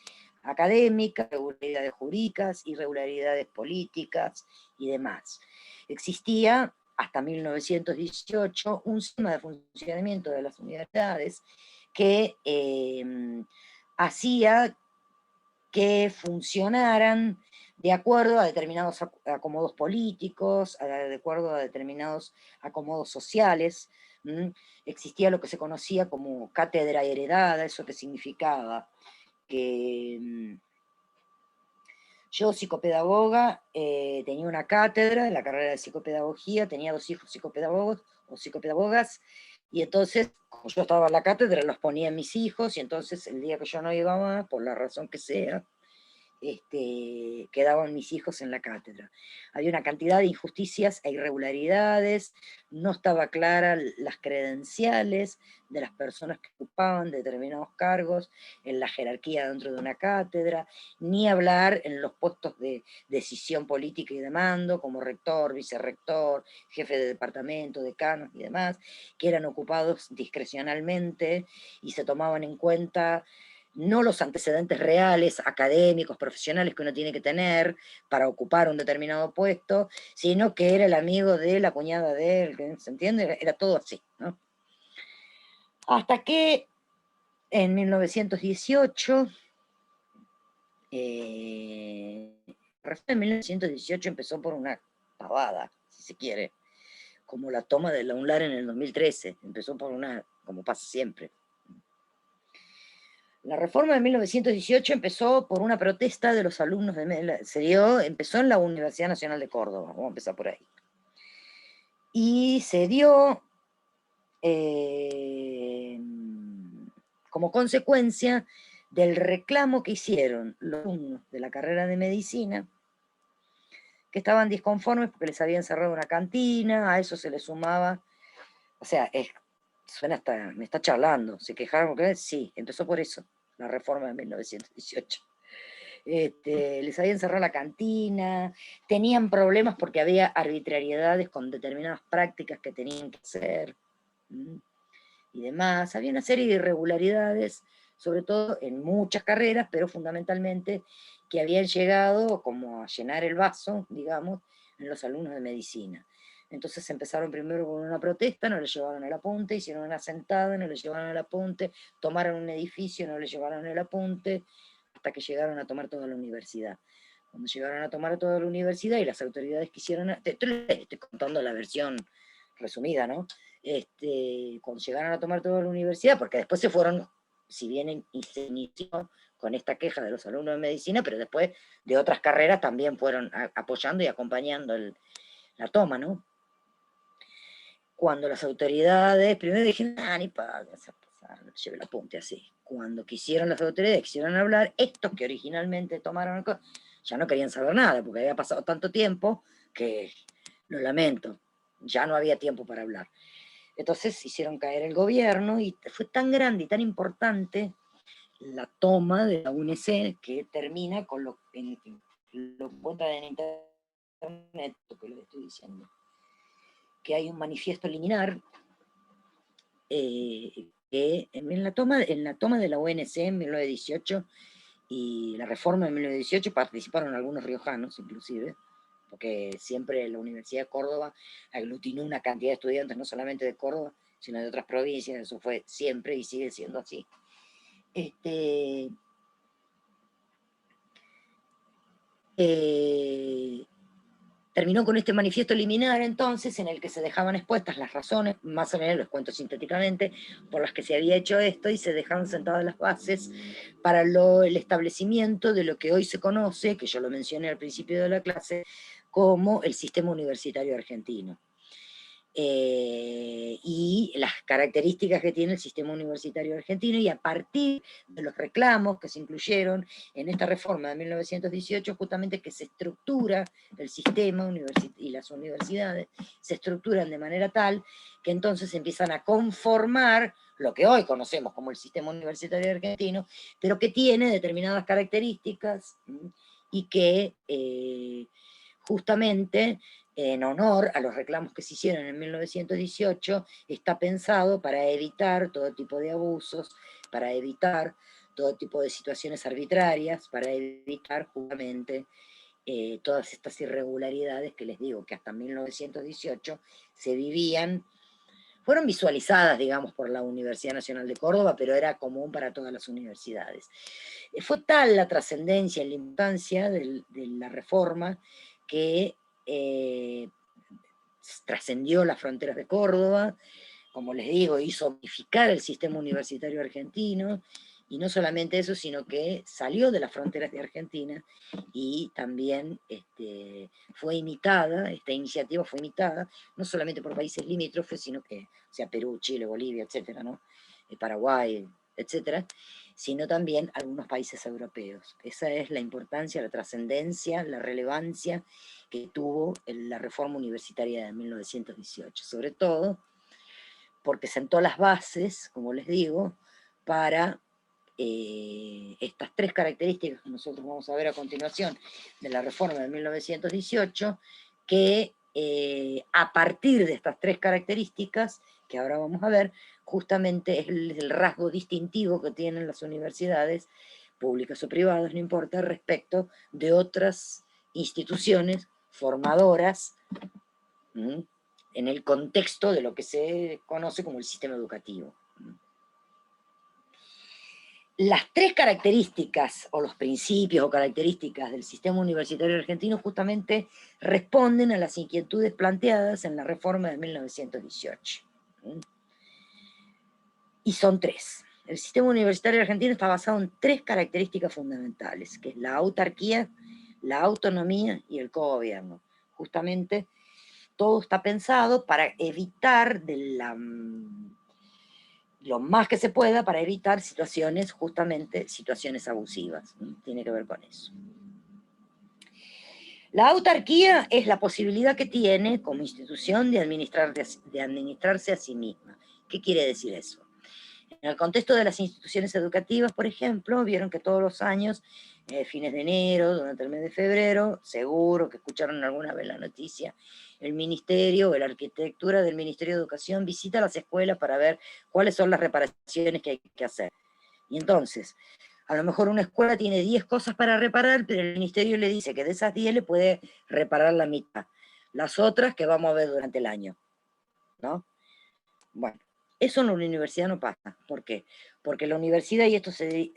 académicas, irregularidades jurídicas, irregularidades políticas y demás. Existía hasta 1918 un sistema de funcionamiento de las universidades que hacía que funcionaran de acuerdo a determinados acomodos políticos, de acuerdo a determinados acomodos sociales. Existía lo que se conocía como cátedra heredada. ¿Eso qué significaba? Que yo, psicopedagoga, tenía una cátedra en la carrera de psicopedagogía, tenía 2 hijos psicopedagogos o psicopedagogas, y entonces, como yo estaba en la cátedra, los ponía en mis hijos, y entonces el día que yo no iba más, por la razón que sea, quedaban mis hijos en la cátedra. Había una cantidad de injusticias e irregularidades, no estaba clara las credenciales de las personas que ocupaban determinados cargos en la jerarquía dentro de una cátedra, ni hablar en los puestos de decisión política y de mando, como rector, vicerrector, jefe de departamento, decanos y demás, que eran ocupados discrecionalmente y se tomaban en cuenta no los antecedentes reales, académicos, profesionales que uno tiene que tener para ocupar un determinado puesto, sino que era el amigo de la cuñada de él, ¿se entiende? Era todo así, ¿no? Hasta que en 1918, en 1918 empezó por una pavada, si se quiere, como la toma de la UNLAR en el 2013, empezó por una, como pasa siempre. La reforma de 1918 empezó por una protesta de los alumnos empezó en la Universidad Nacional de Córdoba, vamos a empezar por ahí. Y se dio como consecuencia del reclamo que hicieron los alumnos de la carrera de medicina, que estaban disconformes porque les habían cerrado una cantina, a eso se les sumaba, o sea, suena hasta, me está charlando, se quejaron porque sí, empezó por eso, la reforma de 1918. Les habían cerrado la cantina, tenían problemas porque había arbitrariedades con determinadas prácticas que tenían que hacer, y demás. Había una serie de irregularidades, sobre todo en muchas carreras, pero fundamentalmente que habían llegado como a llenar el vaso, digamos, en los alumnos de medicina. Entonces empezaron primero con una protesta, no le llevaron el apunte, hicieron una sentada, no le llevaron el apunte, tomaron un edificio, no le llevaron el apunte, hasta que llegaron a tomar toda la universidad. Cuando llegaron a tomar toda la universidad y las autoridades quisieron, estoy contando la versión resumida, ¿no? Cuando llegaron a tomar toda la universidad, porque después se fueron, si bien se inició con esta queja de los alumnos de medicina, pero después de otras carreras también fueron apoyando y acompañando la toma, ¿no? Cuando las autoridades, primero dijeron, ni para, lleve el apunte así. Cuando quisieron las autoridades, quisieron hablar, estos que originalmente tomaron, ya no querían saber nada, porque había pasado tanto tiempo que, lo lamento, ya no había tiempo para hablar. Entonces hicieron caer el gobierno y fue tan grande y tan importante la toma de la UNC que termina con lo que lo encuentran en internet, lo que les estoy diciendo, que hay un manifiesto liminar que en la toma de la UNC en 1918 y la reforma de 1918 participaron algunos riojanos inclusive, porque siempre la Universidad de Córdoba aglutinó una cantidad de estudiantes, no solamente de Córdoba, sino de otras provincias, eso fue siempre y sigue siendo así. Terminó con este manifiesto liminar, entonces, en el que se dejaban expuestas las razones, más o menos les cuento sintéticamente, por las que se había hecho esto, y se dejaban sentadas las bases para el establecimiento de lo que hoy se conoce, que yo lo mencioné al principio de la clase, como el sistema universitario argentino. Y las características que tiene el sistema universitario argentino, y a partir de los reclamos que se incluyeron en esta reforma de 1918, justamente que se estructura el sistema y las universidades se estructuran de manera tal que entonces empiezan a conformar lo que hoy conocemos como el sistema universitario argentino, pero que tiene determinadas características y que justamente en honor a los reclamos que se hicieron en 1918, está pensado para evitar todo tipo de abusos, para evitar todo tipo de situaciones arbitrarias, para evitar justamente todas estas irregularidades que les digo que hasta 1918 se vivían, fueron visualizadas, digamos, por la Universidad Nacional de Córdoba, pero era común para todas las universidades. Fue tal la trascendencia y la importancia de la reforma que trascendió las fronteras de Córdoba, como les digo, hizo modificar el sistema universitario argentino, y no solamente eso, sino que salió de las fronteras de Argentina, y también fue imitada, esta iniciativa fue imitada, no solamente por países limítrofes, sino que, o sea, Perú, Chile, Bolivia, etcétera, ¿no? Paraguay, etcétera, sino también algunos países europeos. Esa es la importancia, la trascendencia, la relevancia que tuvo la reforma universitaria de 1918, sobre todo porque sentó las bases, como les digo, para estas tres características que nosotros vamos a ver a continuación de la reforma de 1918, que a partir de estas tres características, que ahora vamos a ver, justamente es el rasgo distintivo que tienen las universidades, públicas o privadas, no importa, respecto de otras instituciones formadoras en el contexto de lo que se conoce como el sistema educativo. Las tres características, o los principios o características del sistema universitario argentino justamente responden a las inquietudes planteadas en la reforma de 1918. Y son tres. El sistema universitario argentino está basado en tres características fundamentales, que es la autarquía, la autonomía y el cogobierno. Justamente todo está pensado para evitar lo más que se pueda, para evitar situaciones, justamente situaciones abusivas. Tiene que ver con eso. La autarquía es la posibilidad que tiene como institución de administrarse a sí misma. ¿Qué quiere decir eso? En el contexto de las instituciones educativas, por ejemplo, vieron que todos los años, fines de enero, durante el mes de febrero, seguro que escucharon alguna vez la noticia, el Ministerio o la Arquitectura del Ministerio de Educación visita las escuelas para ver cuáles son las reparaciones que hay que hacer. Y entonces, a lo mejor una escuela tiene 10 cosas para reparar, pero el Ministerio le dice que de esas 10 le puede reparar la mitad. Las otras que vamos a ver durante el año, ¿no? Bueno. Eso en la universidad no pasa. ¿Por qué? Porque la universidad, y esto se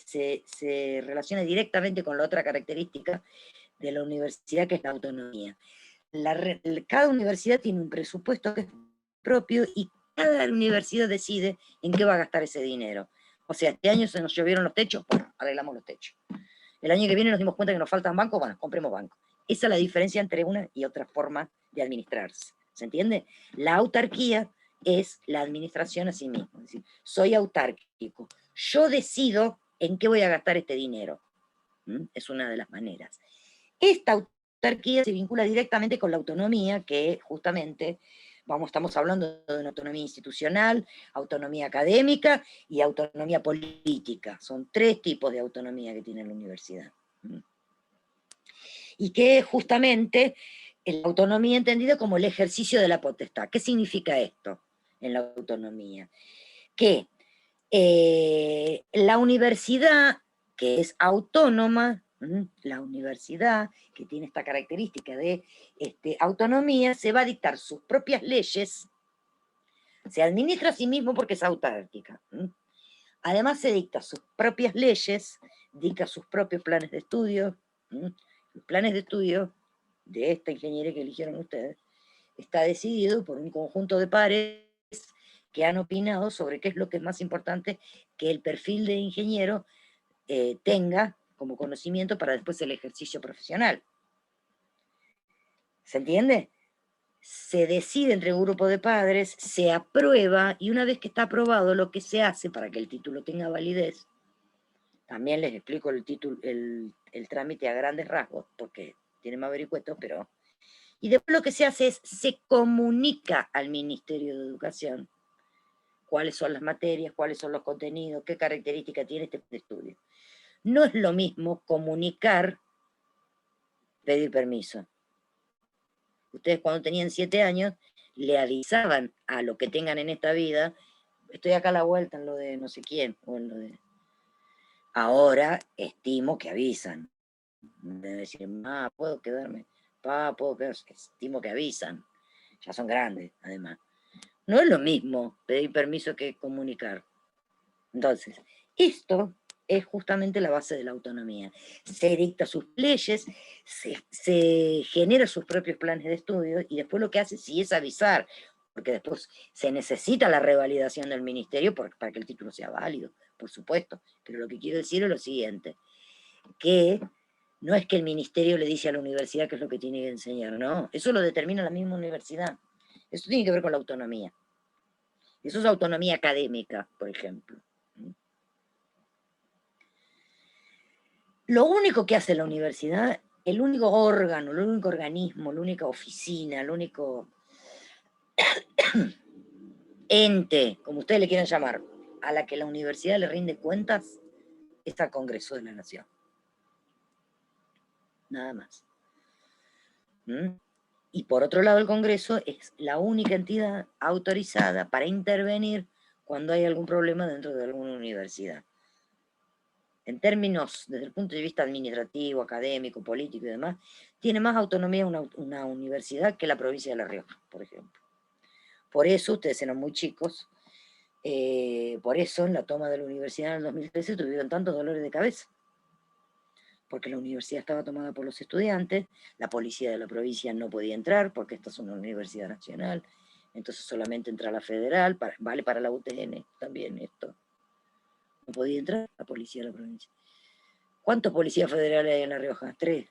relaciona directamente con la otra característica de la universidad, que es la autonomía. Cada universidad tiene un presupuesto que es propio y cada universidad decide en qué va a gastar ese dinero. O sea, este año se nos llovieron los techos, bueno, arreglamos los techos. El año que viene nos dimos cuenta que nos faltan bancos, bueno, compremos bancos. Esa es la diferencia entre una y otra forma de administrarse. ¿Se entiende? La autarquía es la administración a sí mismo. Es decir, soy autárquico. Yo decido en qué voy a gastar este dinero. Es una de las maneras. Esta autarquía se vincula directamente con la autonomía, que justamente Estamos hablando de una autonomía institucional, autonomía académica y autonomía política. Son 3 tipos de autonomía que tiene la universidad. Y que justamente la autonomía entendida como el ejercicio de la potestad. ¿Qué significa esto en la autonomía? Que la universidad, que es autónoma, la universidad que tiene esta característica de autonomía, se va a dictar sus propias leyes, se administra a sí mismo porque es autárquica. Además se dicta sus propias leyes, dicta sus propios planes de estudio. Los planes de estudio de esta ingeniería que eligieron ustedes está decidido por un conjunto de pares que han opinado sobre qué es lo que es más importante que el perfil de ingeniero tenga como conocimiento para después el ejercicio profesional. ¿Se entiende? Se decide entre un grupo de padres, se aprueba, y una vez que está aprobado, lo que se hace para que el título tenga validez, también les explico el trámite a grandes rasgos, porque tiene más vericuetos, pero... Y después lo que se hace es, se comunica al Ministerio de Educación cuáles son las materias, cuáles son los contenidos, qué características tiene este estudio. No es lo mismo comunicar, pedir permiso. Ustedes cuando tenían 7 años, le avisaban a lo que tengan en esta vida, estoy acá a la vuelta en lo de no sé quién, o en lo de... Ahora estimo que avisan. De decir, puedo quedarme, puedo quedarme, estimo que avisan. Ya son grandes, además. No es lo mismo pedir permiso que comunicar. Entonces, esto es justamente la base de la autonomía. Se dicta sus leyes, se genera sus propios planes de estudio, y después lo que hace sí es avisar, porque después se necesita la revalidación del ministerio para que el título sea válido, por supuesto. Pero lo que quiero decir es lo siguiente, que no es que el ministerio le dice a la universidad qué es lo que tiene que enseñar, no, eso lo determina la misma universidad. Eso tiene que ver con la autonomía. Eso es autonomía académica, por ejemplo. Lo único que hace la universidad, el único órgano, el único organismo, la única oficina, el único ente, como ustedes le quieran llamar, a la que la universidad le rinde cuentas, es al Congreso de la Nación. Nada más. Y por otro lado, el Congreso es la única entidad autorizada para intervenir cuando hay algún problema dentro de alguna universidad. En términos, desde el punto de vista administrativo, académico, político y demás, tiene más autonomía una universidad que la provincia de La Rioja, por ejemplo. Por eso, ustedes eran muy chicos, por eso en la toma de la universidad en el 2013 tuvieron tantos dolores de cabeza. Porque la universidad estaba tomada por los estudiantes, la policía de la provincia no podía entrar, porque esta es una universidad nacional, entonces solamente entra la federal, vale para la UTN también esto. No podía entrar la policía de la provincia. ¿Cuántos policías federales hay en La Rioja? 3,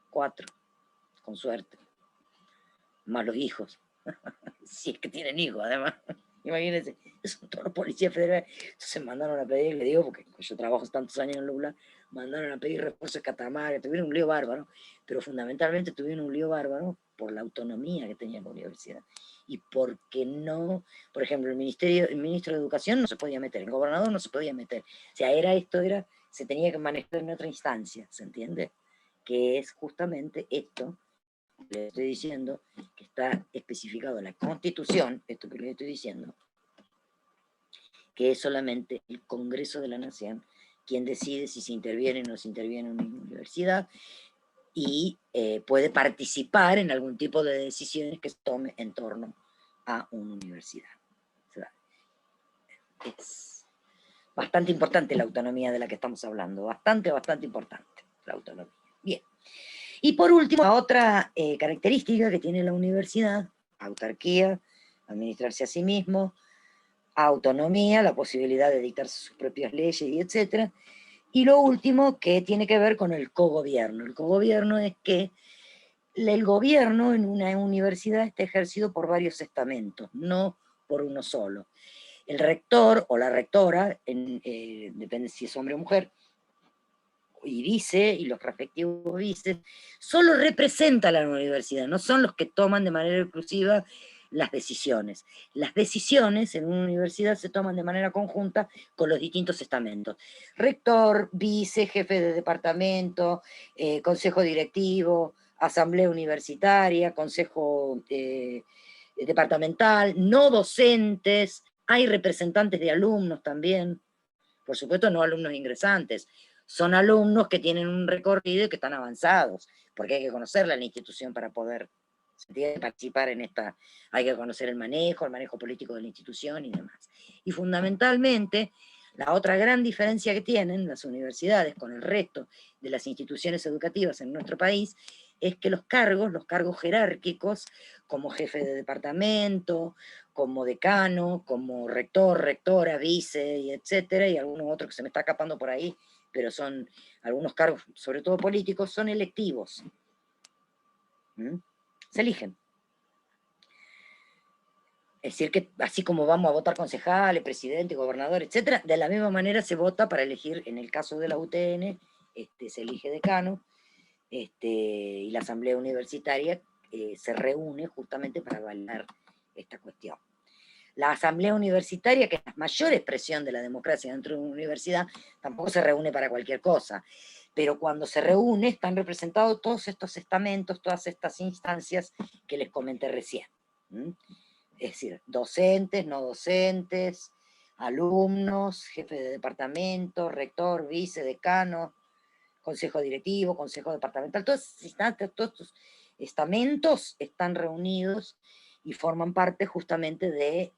4, con suerte. Más los hijos. Si es que tienen hijos, además. Imagínense, son todos los policías federales. Entonces mandaron a pedir, le digo, porque yo trabajo tantos años en Lula, mandaron a pedir refuerzos catamares, tuvieron un lío bárbaro, pero fundamentalmente tuvieron un lío bárbaro por la autonomía que tenía la universidad. Y porque no, por ejemplo, el ministro de Educación no se podía meter, el gobernador no se podía meter. O sea, se tenía que manejar en otra instancia, ¿se entiende? Que es justamente esto, le estoy diciendo, que está especificado en la Constitución, esto que les estoy diciendo, que es solamente el Congreso de la Nación quien decide si se interviene o no se interviene en una universidad, y puede participar en algún tipo de decisiones que se tome en torno a una universidad. O sea, es bastante importante la autonomía de la que estamos hablando, bastante importante la autonomía. Bien. Y por último, la otra característica que tiene la universidad, autarquía, administrarse a sí mismo, autonomía, la posibilidad de dictarse sus propias leyes, y etcétera. Y lo último, que tiene que ver con el cogobierno. El cogobierno es que el gobierno en una universidad está ejercido por varios estamentos, no por uno solo. El rector o la rectora, depende si es hombre o mujer, y vice, y los respectivos vices, solo representan a la universidad, no son los que toman de manera exclusiva las decisiones. Las decisiones en una universidad se toman de manera conjunta con los distintos estamentos. Rector, vice, jefe de departamento, consejo directivo, asamblea universitaria, consejo departamental, no docentes, hay representantes de alumnos también, por supuesto no alumnos ingresantes, son alumnos que tienen un recorrido y que están avanzados, porque hay que conocerla la institución para poder participar en esta, hay que conocer el manejo político de la institución y demás. Y fundamentalmente, la otra gran diferencia que tienen las universidades con el resto de las instituciones educativas en nuestro país, es que los cargos jerárquicos, como jefe de departamento, como decano, como rector, rectora, vice, y etcétera, y algunos otros que se me está escapando por ahí, pero son algunos cargos, sobre todo políticos, son electivos. Se eligen. Es decir, que así como vamos a votar concejales, presidente, gobernador, etcétera, de la misma manera se vota para elegir, en el caso de la UTN, se elige decano, y la asamblea universitaria se reúne justamente para validar esta cuestión. La asamblea universitaria, que es la mayor expresión de la democracia dentro de una universidad, tampoco se reúne para cualquier cosa, pero cuando se reúne están representados todos estos estamentos, todas estas instancias que les comenté recién. Es decir, docentes, no docentes, alumnos, jefe de departamento, rector, vice, decano, consejo directivo, consejo departamental, todos estos estamentos están reunidos y forman parte justamente de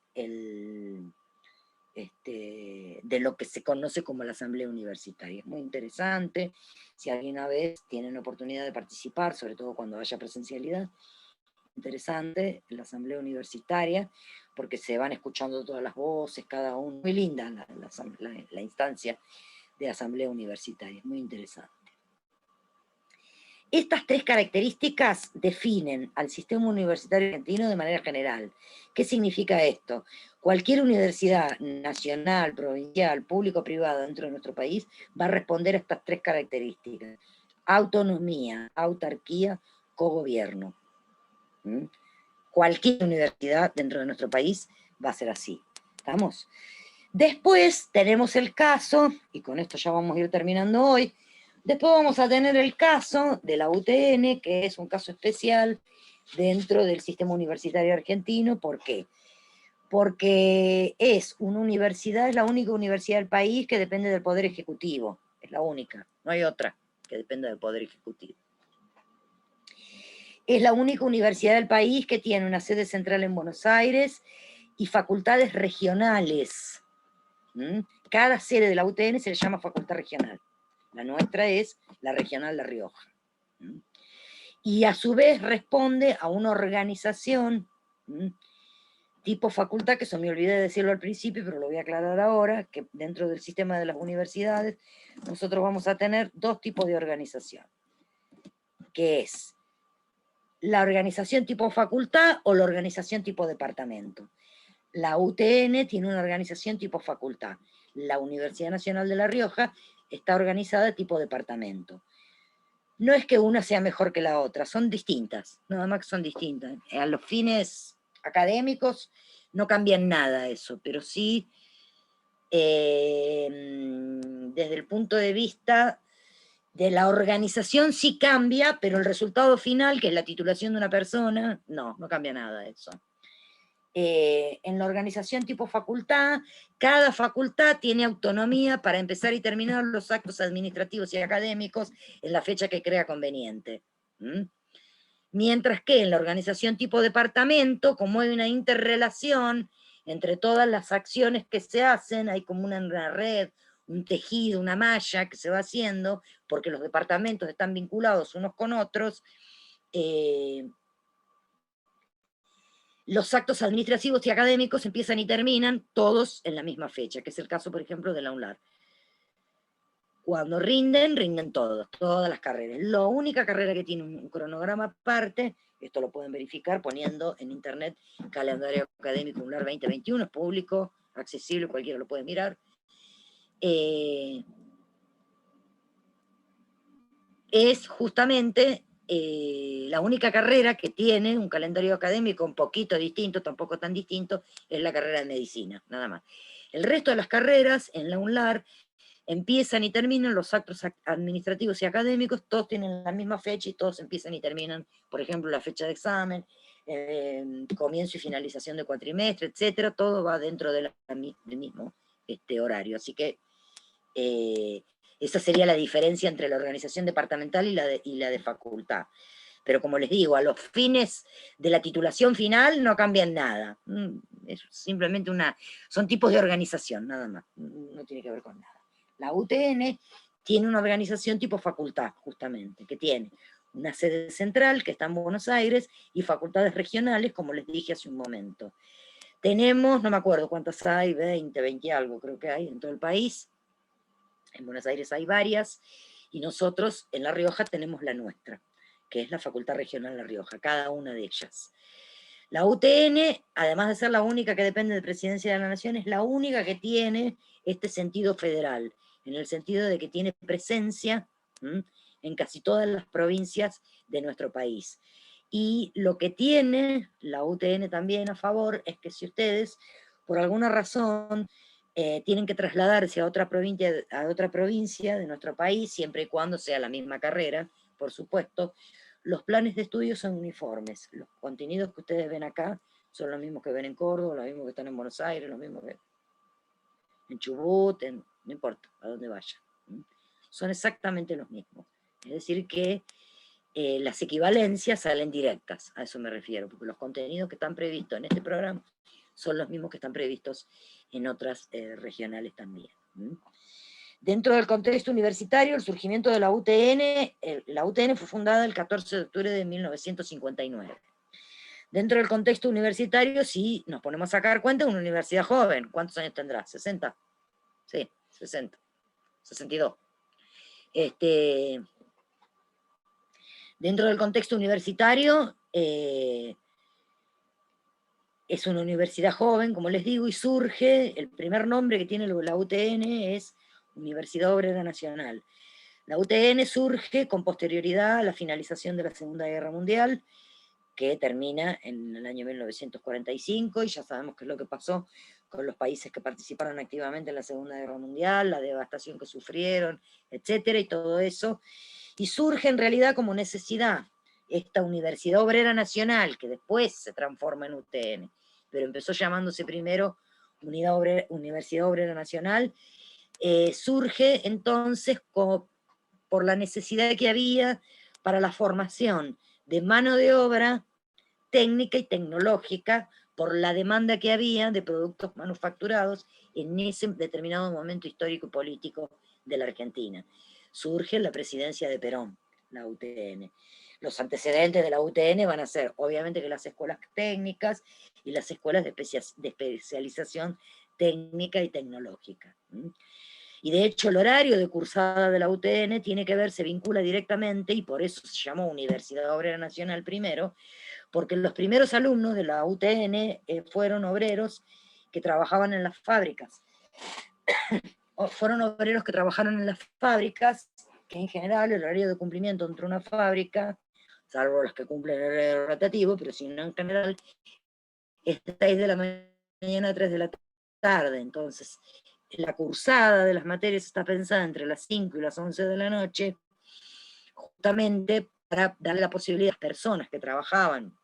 lo que se conoce como la asamblea universitaria. Es muy interesante, si alguna vez tienen oportunidad de participar, sobre todo cuando haya presencialidad, interesante la asamblea universitaria, porque se van escuchando todas las voces, cada uno, muy linda la instancia de asamblea universitaria, es muy interesante. Estas tres características definen al sistema universitario argentino de manera general. ¿Qué significa esto? Cualquier universidad nacional, provincial, público o privada dentro de nuestro país va a responder a estas tres características: autonomía, autarquía, cogobierno. Cualquier universidad dentro de nuestro país va a ser así. ¿Estamos? Después tenemos el caso, y con esto ya vamos a ir terminando hoy, después vamos a tener el caso de la UTN, que es un caso especial dentro del sistema universitario argentino. ¿Por qué? Porque es una universidad, es la única universidad del país que depende del Poder Ejecutivo. Es la única, no hay otra que dependa del Poder Ejecutivo. Es la única universidad del país que tiene una sede central en Buenos Aires y facultades regionales. Cada sede de la UTN se le llama facultad regional. La nuestra es la regional de Rioja. Y a su vez responde a una organización tipo facultad, que eso me olvidé de decirlo al principio, pero lo voy a aclarar ahora, que dentro del sistema de las universidades nosotros vamos a tener dos tipos de organización, que es la organización tipo facultad o la organización tipo departamento. La UTN tiene una organización tipo facultad. La Universidad Nacional de La Rioja está organizada tipo departamento. No es que una sea mejor que la otra, son distintas, nada más que son distintas. A los fines académicos no cambian nada eso, pero sí desde el punto de vista de la organización sí cambia, pero el resultado final, que es la titulación de una persona, no cambia nada eso. En la organización tipo facultad, cada facultad tiene autonomía para empezar y terminar los actos administrativos y académicos en la fecha que crea conveniente. Mientras que en la organización tipo departamento, como hay una interrelación entre todas las acciones que se hacen, hay como una red, un tejido, una malla que se va haciendo, porque los departamentos están vinculados unos con otros, los actos administrativos y académicos empiezan y terminan todos en la misma fecha, que es el caso, por ejemplo, de la UNLAR. Cuando rinden todas las carreras. La única carrera que tiene un cronograma aparte, esto lo pueden verificar poniendo en internet calendario académico UNLAR 2021, es público, accesible, cualquiera lo puede mirar. Es justamente la única carrera que tiene un calendario académico un poquito distinto, tampoco tan distinto, es la carrera de medicina, nada más. El resto de las carreras en la UNLAR empiezan y terminan los actos administrativos y académicos, todos tienen la misma fecha y todos empiezan y terminan, por ejemplo, la fecha de examen, comienzo y finalización de cuatrimestre, etcétera, todo va dentro del mismo horario. Así que esa sería la diferencia entre la organización departamental y la de facultad. Pero como les digo, a los fines de la titulación final no cambian nada. Es simplemente son tipos de organización, nada más. No tiene que ver con nada. La UTN tiene una organización tipo facultad, justamente, que tiene una sede central, que está en Buenos Aires, y facultades regionales, como les dije hace un momento. Tenemos, no me acuerdo cuántas hay, 20 y algo creo que hay en todo el país. En Buenos Aires hay varias, y nosotros en La Rioja tenemos la nuestra, que es la Facultad Regional La Rioja, cada una de ellas. La UTN, además de ser la única que depende de Presidencia de la Nación, es la única que tiene este sentido federal, en el sentido de que tiene presencia en casi todas las provincias de nuestro país. Y lo que tiene la UTN también a favor es que si ustedes, por alguna razón, tienen que trasladarse a otra provincia de nuestro país, siempre y cuando sea la misma carrera, por supuesto, los planes de estudio son uniformes. Los contenidos que ustedes ven acá son los mismos que ven en Córdoba, los mismos que están en Buenos Aires, los mismos que en Chubut, no importa a dónde vayan. Son exactamente los mismos. Es decir que las equivalencias salen directas, a eso me refiero, porque los contenidos que están previstos en este programa son los mismos que están previstos en otras regionales también. Dentro del contexto universitario, el surgimiento de la UTN fue fundada el 14 de octubre de 1959. Dentro del contexto universitario, si nos ponemos a sacar cuenta, es una universidad joven. ¿Cuántos años tendrá? ¿60? Sí, 60. 62. Dentro del contexto universitario, es una universidad joven, como les digo, y surge, el primer nombre que tiene la UTN es Universidad Obrera Nacional. La UTN surge con posterioridad a la finalización de la Segunda Guerra Mundial, que termina en el año 1945, y ya sabemos qué es lo que pasó con los países que participaron activamente en la Segunda Guerra Mundial, la devastación que sufrieron, etcétera, y todo eso. Y surge en realidad como necesidad esta Universidad Obrera Nacional, que después se transforma en UTN, pero empezó llamándose primero Universidad Obrera Nacional, surge entonces por la necesidad que había para la formación de mano de obra técnica y tecnológica, por la demanda que había de productos manufacturados en ese determinado momento histórico y político de la Argentina. Surge la presidencia de Perón, la UTN. Los antecedentes de la UTN van a ser, obviamente, que las escuelas técnicas y las escuelas de especialización técnica y tecnológica. Y de hecho el horario de cursada de la UTN tiene que ver, se vincula directamente, y por eso se llamó Universidad Obrera Nacional primero, porque los primeros alumnos de la UTN fueron obreros que trabajaban en las fábricas. Fueron obreros que trabajaron en las fábricas, que en general el horario de cumplimiento entre una fábrica, salvo los que cumplen el horario rotativo, pero si no en general, es de 6 de la mañana a 3 de la tarde. Entonces, la cursada de las materias está pensada entre las 5 y las 11 de la noche, justamente para darle la posibilidad a las personas que trabajaban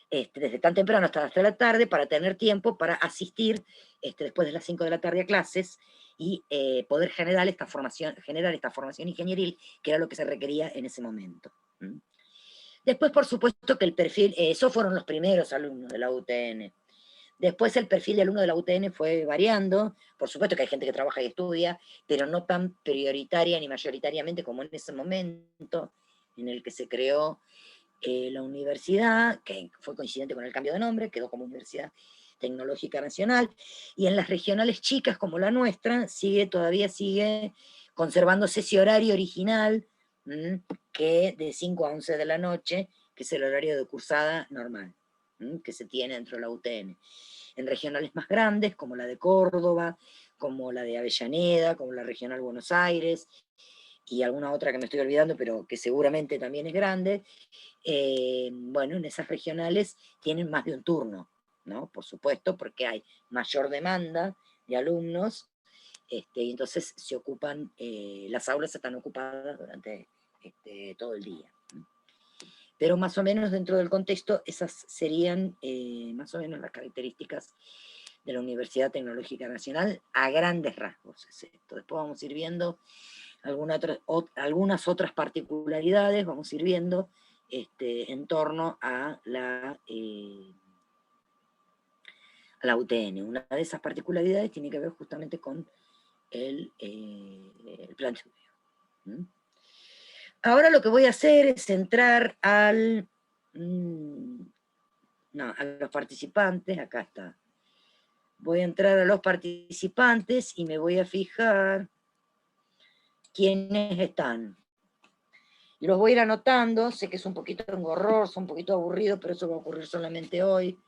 desde tan temprano hasta la tarde, para tener tiempo para asistir después de las 5 de la tarde a clases y poder generar esta formación ingenieril, que era lo que se requería en ese momento. Después, por supuesto, que el perfil, esos fueron los primeros alumnos de la UTN. Después el perfil de alumno de la UTN fue variando, por supuesto que hay gente que trabaja y estudia, pero no tan prioritaria ni mayoritariamente como en ese momento en el que se creó la universidad, que fue coincidente con el cambio de nombre, quedó como Universidad Tecnológica Nacional, y en las regionales chicas como la nuestra, todavía sigue conservándose ese horario original, que de 5 a 11 de la noche, que es el horario de cursada normal, que se tiene dentro de la UTN. En regionales más grandes, como la de Córdoba, como la de Avellaneda, como la regional Buenos Aires, y alguna otra que me estoy olvidando, pero que seguramente también es grande, bueno, en esas regionales tienen más de un turno, ¿no? Por supuesto, porque hay mayor demanda de alumnos, y entonces se ocupan, las aulas están ocupadas durante todo el día. Pero más o menos dentro del contexto, esas serían más o menos las características de la Universidad Tecnológica Nacional a grandes rasgos. Después vamos a ir viendo algunas otras particularidades, vamos a ir viendo en torno a la UTN. Una de esas particularidades tiene que ver justamente con el plan de estudio. Ahora lo que voy a hacer es entrar a los participantes, acá está. Voy a entrar a los participantes y me voy a fijar quiénes están. Y los voy a ir anotando, sé que es un poquito engorroso, un poquito aburrido, pero eso va a ocurrir solamente hoy.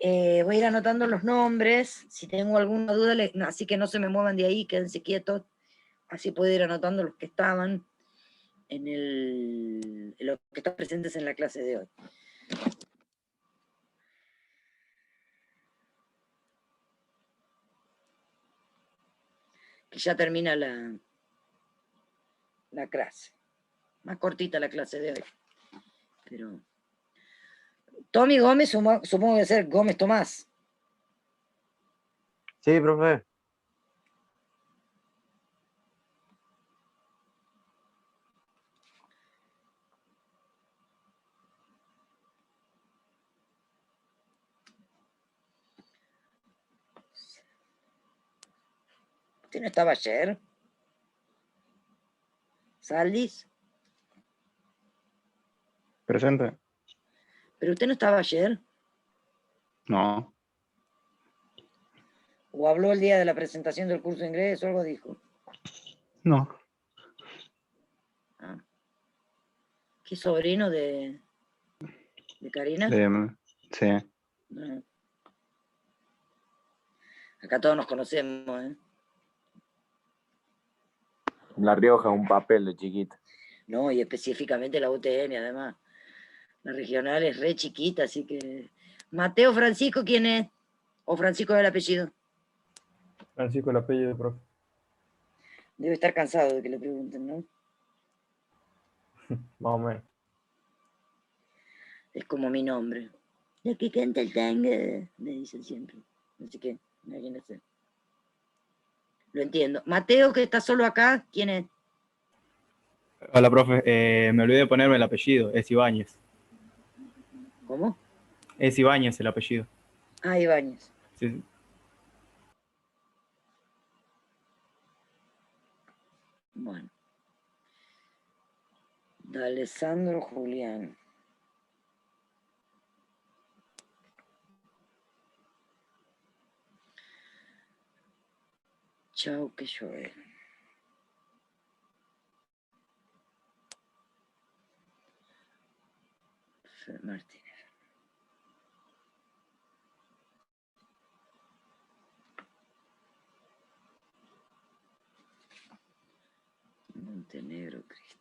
Voy a ir anotando los nombres, si tengo alguna duda, así que no se me muevan de ahí, quédense quietos, así puedo ir anotando los que estaban en los que están presentes en la clase de hoy. Que ya termina la clase. Más cortita la clase de hoy. Pero Tommy Gómez, supongo que va a ser Gómez Tomás. Sí, profe. ¿Usted no estaba ayer? ¿Saldis? Presente. ¿Pero usted no estaba ayer? No. ¿O habló el día de la presentación del curso de inglés o algo dijo? No. Ah. ¿Qué sobrino de Karina? Sí. No. Acá todos nos conocemos, ¿eh? En La Rioja, un papel de chiquita. No, y específicamente la UTN, además. La regional es re chiquita, así que... Mateo Francisco, ¿quién es? ¿O Francisco es el apellido? Francisco el apellido, profe. Debe estar cansado de que le pregunten, ¿no? Más o menos. Es como mi nombre. La que canta el tango, me dicen siempre. Así que, imagínense. Lo entiendo. Mateo, que está solo acá, ¿quién es? Hola, profe. Me olvidé de ponerme el apellido. Es Ibáñez. ¿Cómo? Es Ibáñez el apellido. Ah, Ibáñez. Sí. Bueno. De Alessandro Julián. Chao, que llueve. Martínez. Montenegro, Cristian.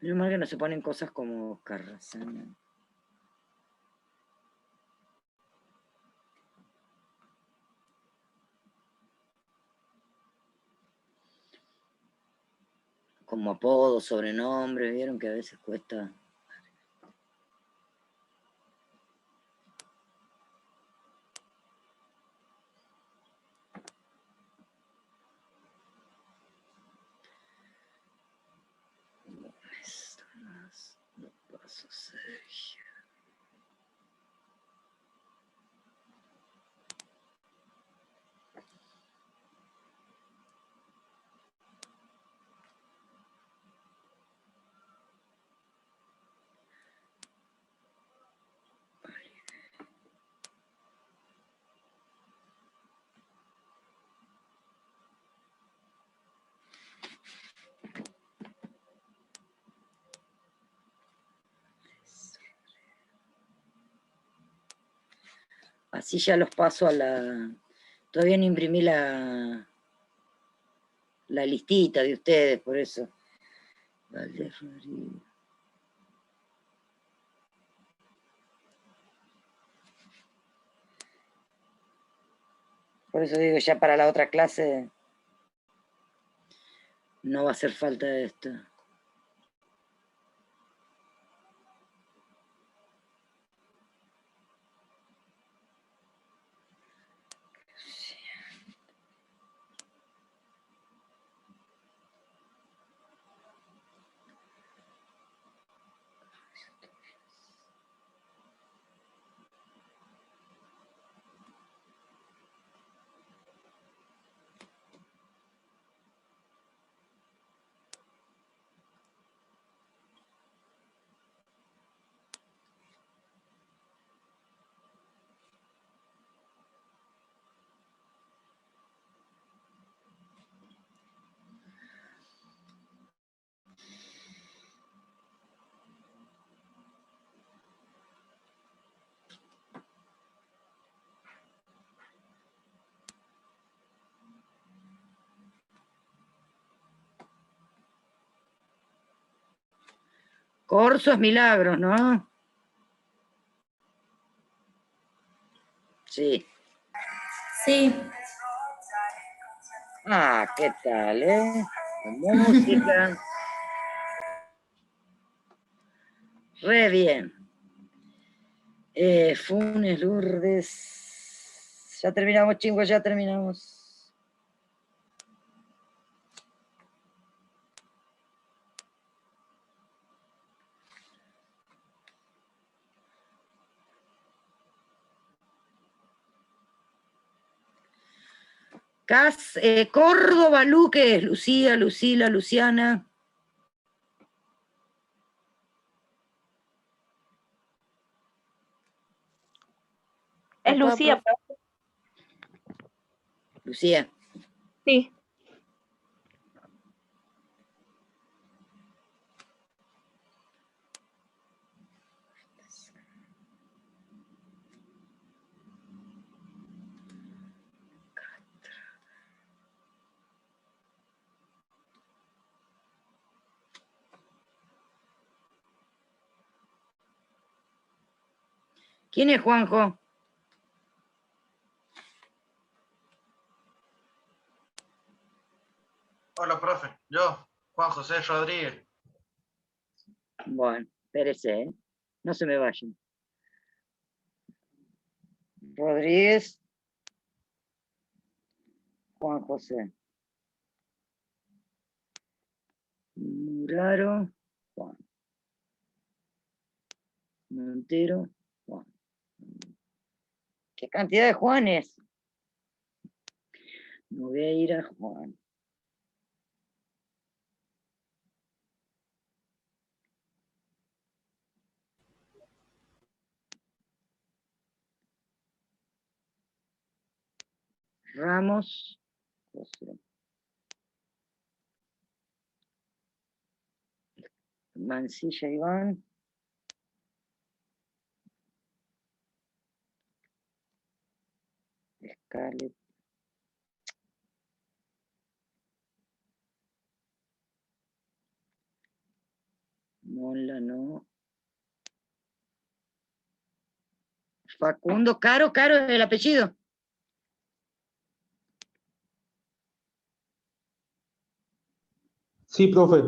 Menos mal que no se ponen cosas como Carrasana. Como apodo, sobrenombre, vieron que a veces cuesta. No paso, Sergio. Así ya los paso a la... Todavía no imprimí la listita de ustedes, por eso. Valdés Rodríguez. Por eso digo, ya para la otra clase no va a hacer falta esto. Corso es Milagros, ¿no? Sí. Sí. Ah, ¿qué tal, Música. Re bien. Funes, Lourdes. Ya terminamos, chicos, ya terminamos. Córdoba, Luque, Lucía, Lucila, Luciana. Es Lucía. Lucía. Sí. ¿Quién es Juanjo? Hola, profe. Yo, Juan José Rodríguez. Bueno, espérese, no se me vayan. Rodríguez. Juan José. Muraro. Juan. Montero. Juan. ¿Qué cantidad de Juanes? No voy a ir a Juan. Ramos. José. Mancilla Iván. Scarlett. Mola, no. Facundo, Caro es el apellido. Sí, profe.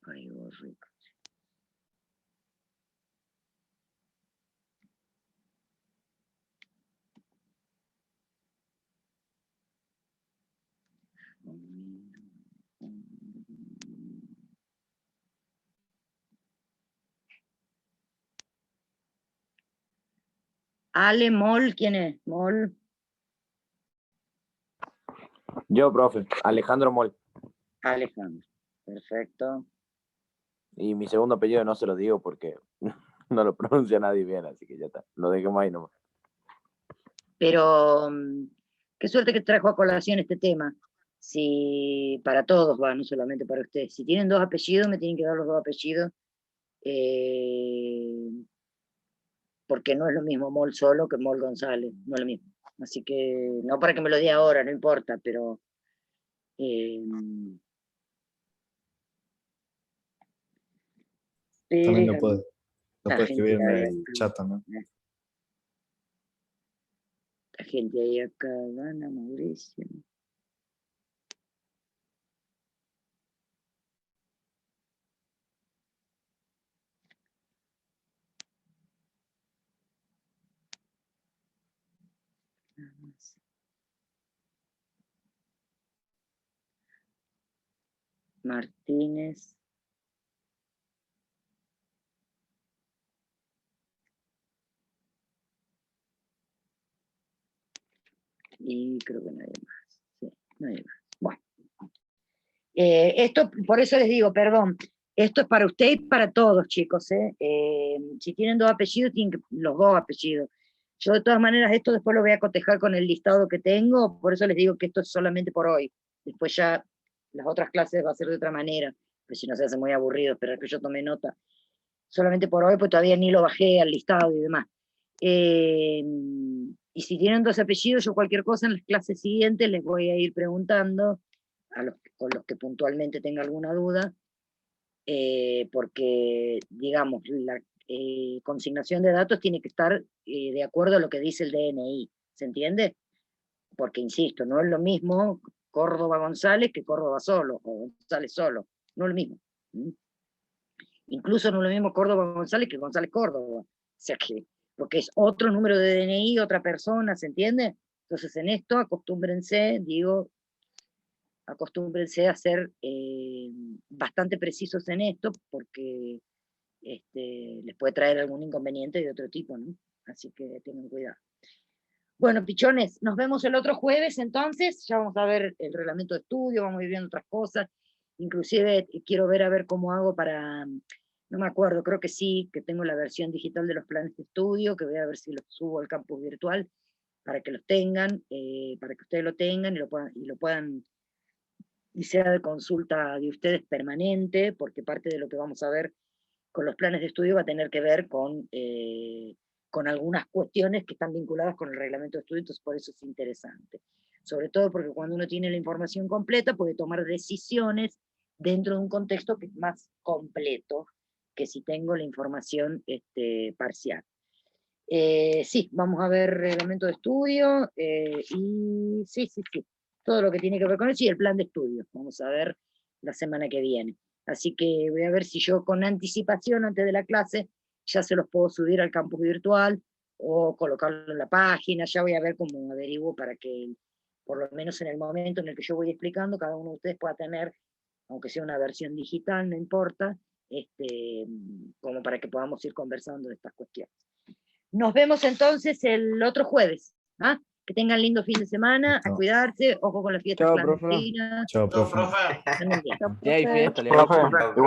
Ay, rico. Ale Mol, ¿quién es? Mol. Yo, profe, Alejandro Mol. Alejandro, perfecto. Y mi segundo apellido no se lo digo porque no lo pronuncia nadie bien, así que ya está. Lo dejemos ahí nomás. Pero Qué suerte que trajo a colación este tema. Si para todos va, no solamente para ustedes. Si tienen 2 apellidos, me tienen que dar los 2 apellidos. Porque no es lo mismo Mol solo que Mol González. No es lo mismo. Así que, no para que me lo diga ahora, no importa, pero... También lo puede escribir en el chat también. La gente ahí acá, Ana, Mauricio. Martínez. Y creo que nadie más. Sí, nadie más. Bueno. Esto, por eso les digo, perdón, esto es para usted y para todos, chicos. Si tienen 2 apellidos, tienen los 2 apellidos. Yo de todas maneras esto después lo voy a cotejar con el listado que tengo, por eso les digo que esto es solamente por hoy. Después ya las otras clases va a ser de otra manera, pues si no se hace muy aburrido esperar que yo tome nota. Solamente por hoy, pues todavía ni lo bajé al listado y demás. Y si tienen 2 apellidos, yo cualquier cosa en las clases siguientes les voy a ir preguntando con los que puntualmente tenga alguna duda, porque, digamos, la consignación de datos tiene que estar de acuerdo a lo que dice el DNI, ¿se entiende? Porque, insisto, no es lo mismo Córdoba González que Córdoba solo, o González solo, no es lo mismo. Incluso no es lo mismo Córdoba González que González Córdoba, o sea que, porque es otro número de DNI, otra persona, ¿se entiende? Entonces en esto acostúmbrense, acostúmbrense a ser bastante precisos en esto, porque les puede traer algún inconveniente de otro tipo, ¿no? Así que tengan cuidado. Bueno, pichones, nos vemos el otro jueves entonces, ya vamos a ver el reglamento de estudio, vamos a ir viendo otras cosas, inclusive quiero ver a ver cómo hago para, no me acuerdo, creo que sí, que tengo la versión digital de los planes de estudio, que voy a ver si los subo al campus virtual, para que los tengan, para que ustedes lo tengan y lo puedan y sea de consulta de ustedes permanente, porque parte de lo que vamos a ver con los planes de estudio va a tener que ver con algunas cuestiones que están vinculadas con el reglamento de estudio, entonces por eso es interesante. Sobre todo porque cuando uno tiene la información completa puede tomar decisiones dentro de un contexto que es más completo que si tengo la información parcial. Sí, vamos a ver reglamento de estudio, y sí, todo lo que tiene que ver con eso y el plan de estudio. Vamos a ver la semana que viene. Así que voy a ver si yo con anticipación antes de la clase ya se los puedo subir al campus virtual o colocarlo en la página, ya voy a ver cómo averiguo para que por lo menos en el momento en el que yo voy explicando, cada uno de ustedes pueda tener, aunque sea una versión digital, no importa, como para que podamos ir conversando de estas cuestiones. Nos vemos entonces el otro jueves. ¿Ah? Que tengan lindo fin de semana, a cuidarse, ojo con las fiestas clandestinas. Chao, profe. Chao, profe. Ya hay fiesta, Profe, igualmente.